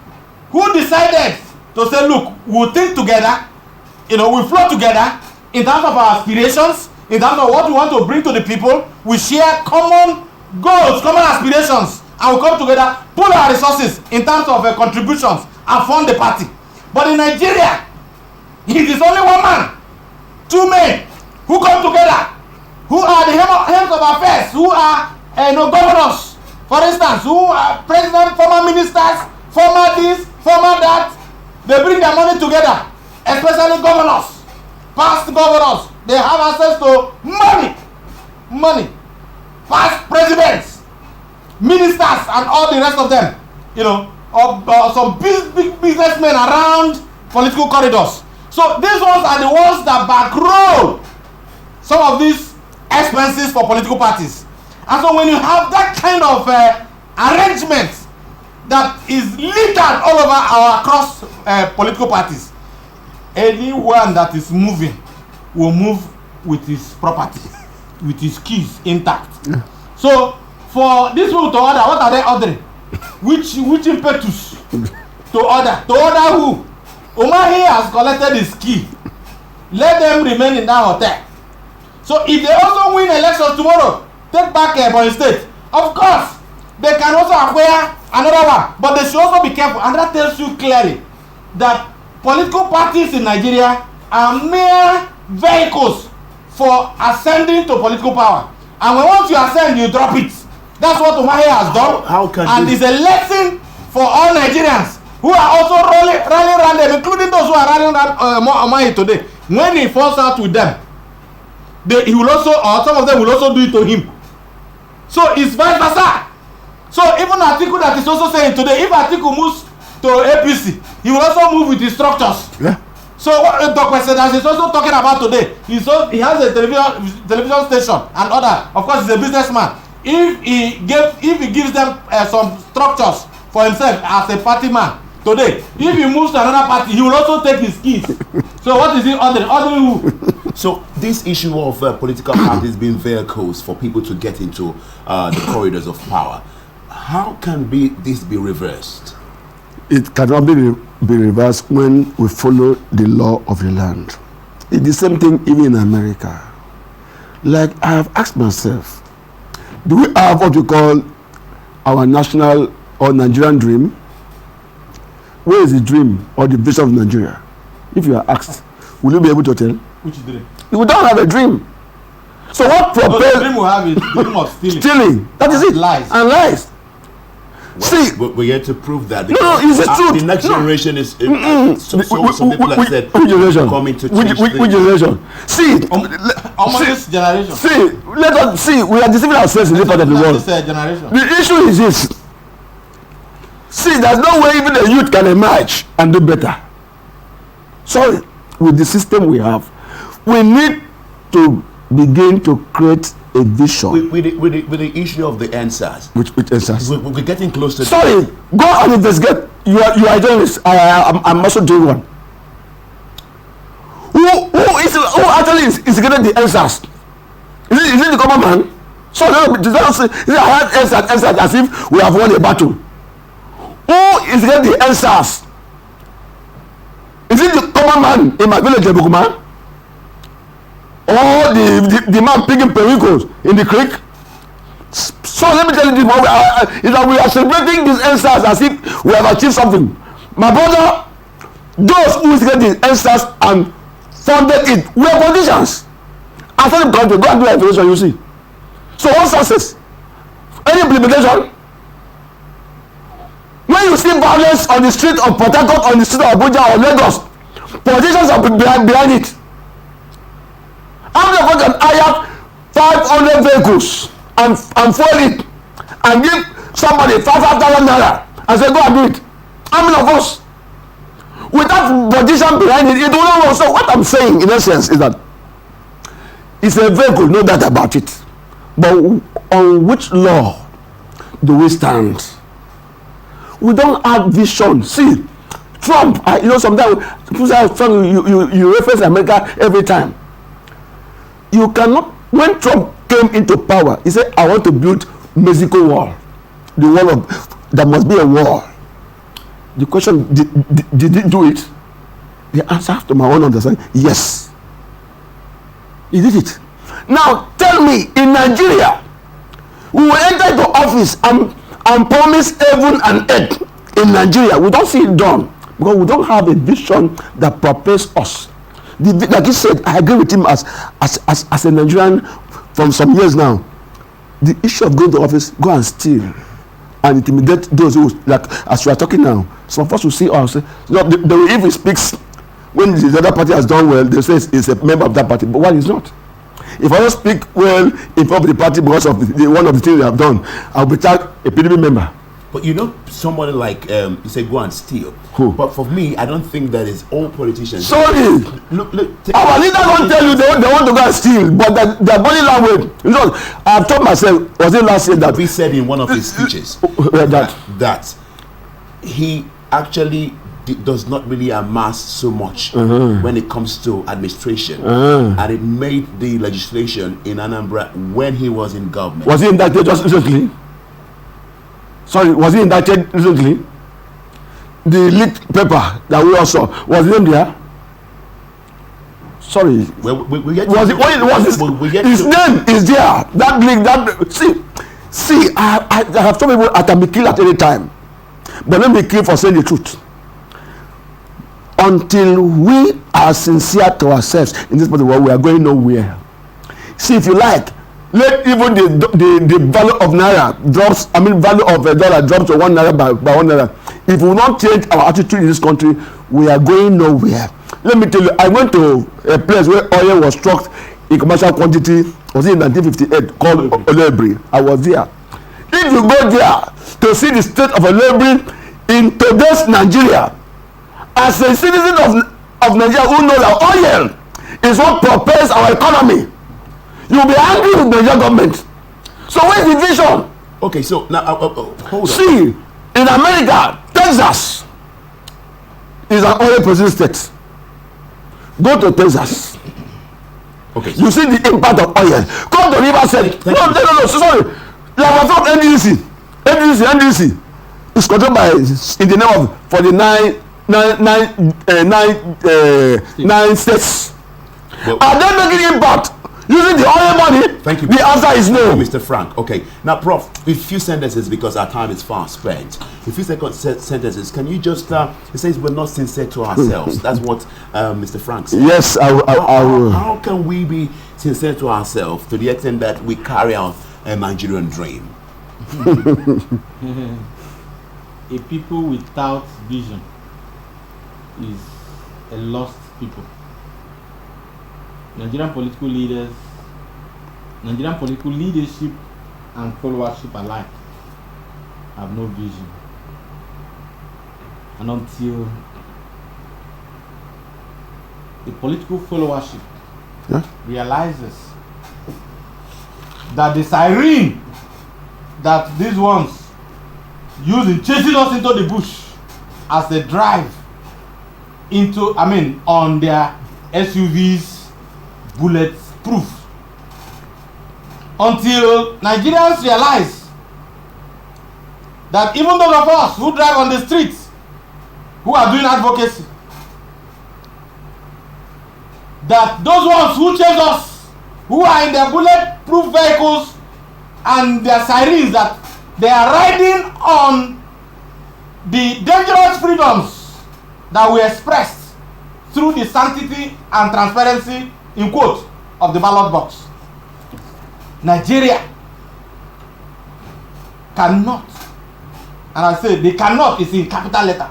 who decided to say, look, we'll think together, we'll flow together in terms of our aspirations, in terms of what we want to bring to the people. We share common goals, common aspirations, and we come together, pool our resources in terms of contributions and fund the party. But in Nigeria, it is only one man, two men who come together, who are the heads of affairs, who are governors, for instance, who are president, former ministers, former this, former that. They bring their money together, especially governors, past governors. They have access to money, past presidents, ministers, and all the rest of them, or some big businessmen around political corridors. So these ones are the ones that bankroll some of these expenses for political parties. And so when you have that kind of arrangement that is littered all over across political parties, anyone that is moving will move with his property, with his keys intact. Yeah. So for these people to order, what are they ordering? Which impetus to order? To order who? Umahi has collected his key. Let them remain in that hotel. So if they also win elections tomorrow, take back Ebonyi State, of course they can also acquire another one, but they should also be careful. And that tells you clearly that political parties in Nigeria are mere vehicles for ascending to political power. And when once you ascend, you drop it. That's what Umahi has done. And it's a lesson for all Nigerians who are also rallying around them, including those who are rallying around Umahi today. When he falls out with them, he will also, or some of them will also do it to him. So it's vice versa. So even Atiku that is also saying today, if Atiku moves to APC, he will also move with his structures. Yeah. So what Dr. Sedas is also talking about today, he has a television station and other. Of course, he's a businessman. If he gives them some structures for himself as a party man today, if he moves to another party, he will also take his keys. So what is he ordering who? So this issue of political parties being vehicles for people to get into the corridors of power, how can this be reversed? It cannot be reversed when we follow the law of the land. It's the same thing even in America. Like, I have asked myself, do we have what we call our national or Nigerian dream? Where is the dream or the vision of Nigeria? If you are asked, will you be able to tell? Which dream? We don't have a dream. So what propels? The dream we have is the dream of stealing. Stealing. That is it. Lies. And lies. Well, see, we're here to prove that. No, it's the truth. The next generation is. Some people have said which generation? Coming to change which generation? See, this generation. See, let us see. We are deceiving ourselves in this part of the world. The issue is this. See, there's no way even the youth can emerge and do better. Sorry, with the system we have, we need to begin to create a vision. With the issue of the answers. Which answers? We're getting close to. Sorry, go and investigate. You are a journalist. I'm also doing one. Who actually is getting the answers? Is it the common man? So I had answers as if we have won a battle. Who is getting the answers? Is it the common man in my village, Ebukuma? Or the man picking pericles in the creek? So let me tell you this, is that we are celebrating these answers as if we have achieved something. My brother, those who get the answers and funded it were politicians. After the country, go and do the evaluation, you see. So what success? Any implementation? When you see violence on the street of Port Harcourt, on the street of Abuja or Lagos, politicians are behind it. How many of us can hire 500 vehicles and fuel it and give somebody 5,000 naira and say go and do it? How many of us? Without politician behind it, it will not work. So what I'm saying in essence is that it's a vehicle, no doubt about it. But on which law do we stand? We don't have vision. See, Trump, sometimes people say Trump, you reference America every time. You cannot. When Trump came into power, he said, I want to build Mexico wall. The wall of, there must be a wall. The question, did he do it? The answer to my own understanding, yes. He did it. Now tell me, in Nigeria, we will enter into office and promise heaven and earth in Nigeria. We don't see it done because we don't have a vision that prepares us. Like he said, I agree with him as a Nigerian from some years now. The issue of going to office, go and steal and intimidate those who, like as we are talking now, some of us will see us. If he speaks when the other party has done well, they say he's a member of that party, but why he's not? If I don't speak well in front of the party because of one of the things they have done, I'll be tagged a PDP member. But somebody like you say go and steal. Who? But for me, I don't think that is all politicians. Sorry, look. Our leaders don't tell you they want to go and steal, but their body language. I've told myself, was it last year that he said in one of his speeches that he actually does not really amass so much when it comes to administration, and it made the legislation in Anambra when he was in government. Was he indicted just recently? Sorry, was he indicted recently? The leaked paper that we all saw, was him there? Sorry. Well, we get his name is there. That leak, see, I have told people I can be killed at any time, but let me kill for saying the truth. Until we are sincere to ourselves in this part of the world, we are going nowhere. See, if you like, let even the value of naira drops. Value of a dollar drops to 1 naira by 1 naira. If we don't change our attitude in this country, we are going nowhere. Let me tell you, I went to a place where oil was struck in commercial quantity. Was it in 1958 called Olebri? I was there. If you go there to see the state of Olebri in today's Nigeria, as a citizen of Nigeria who knows that oil is what propels our economy, you'll be angry with the Nigerian government. So where's the vision? Okay, so now hold on. See, in America, Texas is an oil producing state. Go to Texas. Okay. You see the impact of oil. Come to Riverside. No, sorry. Like from NDC is controlled by, in the name of 49 nine states. Well, are they making impact using the oil money? Thank you. The answer is no. Mr. Frank. Okay. Now, Prof, a few sentences because our time is fast spent. A few sentences. Can you just, it says we're not sincere to ourselves. That's what Mr. Frank said. Yes, I will. How can we be sincere to ourselves to the extent that we carry out a Nigerian dream? A people without vision is a lost people. Nigerian political leadership and followership alike have no vision. And until the political followership realizes that the siren that these ones use in chasing us into the bush as they drive into, on their SUVs bulletproof. Until Nigerians realize that even those of us who drive on the streets, who are doing advocacy, that those ones who chase us, who are in their bulletproof vehicles and their sirens, that they are riding on the dangerous freedoms that we expressed through the sanctity and transparency, in quote, of the ballot box. Nigeria cannot, and I say they cannot, is in capital letter,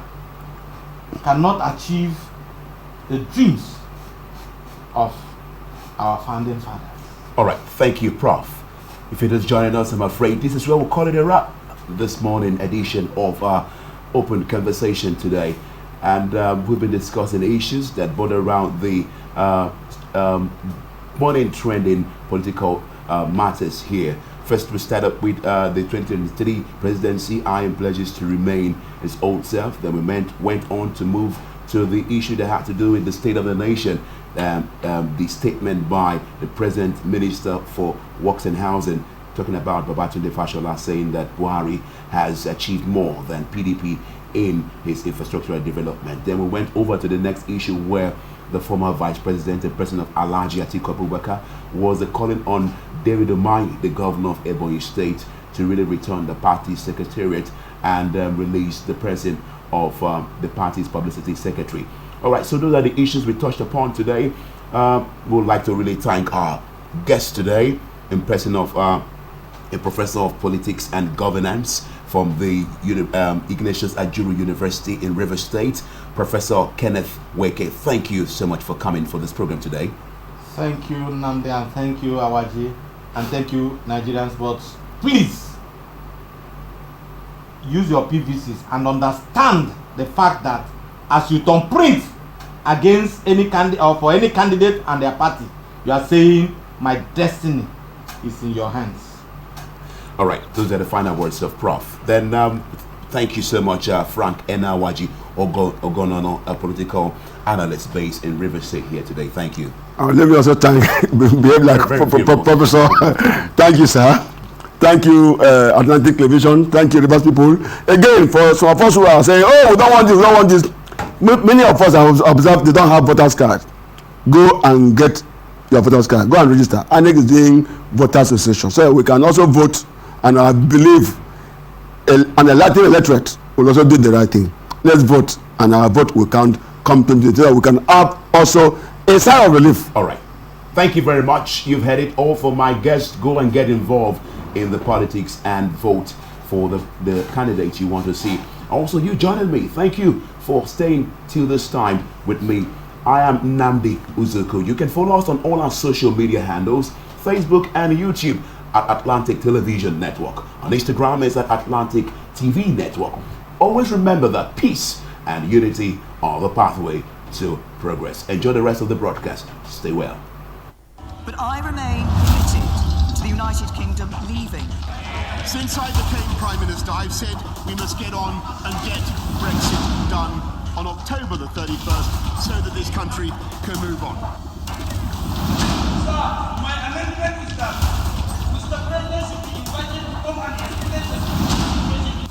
cannot achieve the dreams of our founding fathers. All right, thank you, Prof. If you're just joining us, I'm afraid this is where we'll call it a wrap this morning edition of our Open Conversation today. And we've been discussing issues that border around the morning trending political matters here. First, we start up with the 2023 presidency. I am pledges to remain his old self. Then we went on to move to the issue that had to do with the state of the nation. The statement by the present Minister for Works and Housing, talking about Babatunde Fashola, saying that Buhari has achieved more than PDP in his infrastructural development. Then we went over to the next issue, where the former Vice President and President of Alhaji Atiku Abubakar was calling on David Umahi, the Governor of Ebonyi State, to really return the party's secretariat and release the President of the party's publicity secretary. All right, so those are the issues we touched upon today. We would like to really thank our guest today, in person of a professor of politics and governance from the Ignatius Ajuru University in Rivers State, Professor Kenneth Weke. Thank you so much for coming for this program today. Thank you, Nnamdi, and thank you, Awaji, and thank you, Nigerians. But please use your PVCs and understand the fact that as you turn print against any candidate or for any candidate and their party, you are saying my destiny is in your hands. All right, those are the final words of Prof. Then thank you so much, Frank Enawaji Ogonono, a political analyst based in Rivers State here today. Thank you. Let me also thank, behave like Professor. Thank you, sir. Thank you, Atlantic Television. Thank you, Rivers people. Again, for some of us who are saying, oh, we don't want this, we don't want this. Many of us have observed they don't have voters card. Go and get your voters card. Go and register. INEC is doing voter association, so we can also vote. And I believe an elected electorate will also do the right thing. Let's vote, and our vote will count. Come 2023, we can have also a sign of relief. All right. Thank you very much. You've had it all for my guests. Go and get involved in the politics and vote for the candidates you want to see. Also, you joining me. Thank you for staying till this time with me. I am Nnamdi Uzuku. You can follow us on all our social media handles, Facebook and YouTube at Atlantic Television Network. On Instagram is at Atlantic TV Network. Always remember that peace and unity are the pathway to progress. Enjoy the rest of the broadcast. Stay well. But I remain committed to the United Kingdom leaving. Since I became Prime Minister, I've said we must get on and get Brexit done on October the 31st so that this country can move on. Sir, my amendment is that Mr. President should be invited to come and explain the situation.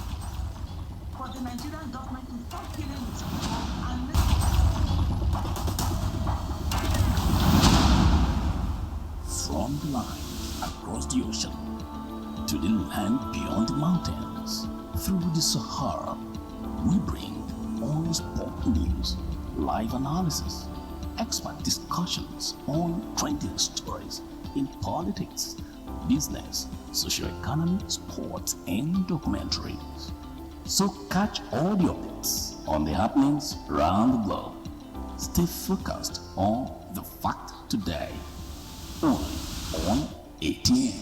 For the Nigerian government to stop killing its people and From the line across the ocean to the land beyond the mountains, through the Sahara, we bring on-spot news, live analysis, expert discussions on trending stories in politics, business, socio-economy, sports, and documentaries. So catch all the updates on the happenings around the globe. Stay focused on the fact today, only on ATN.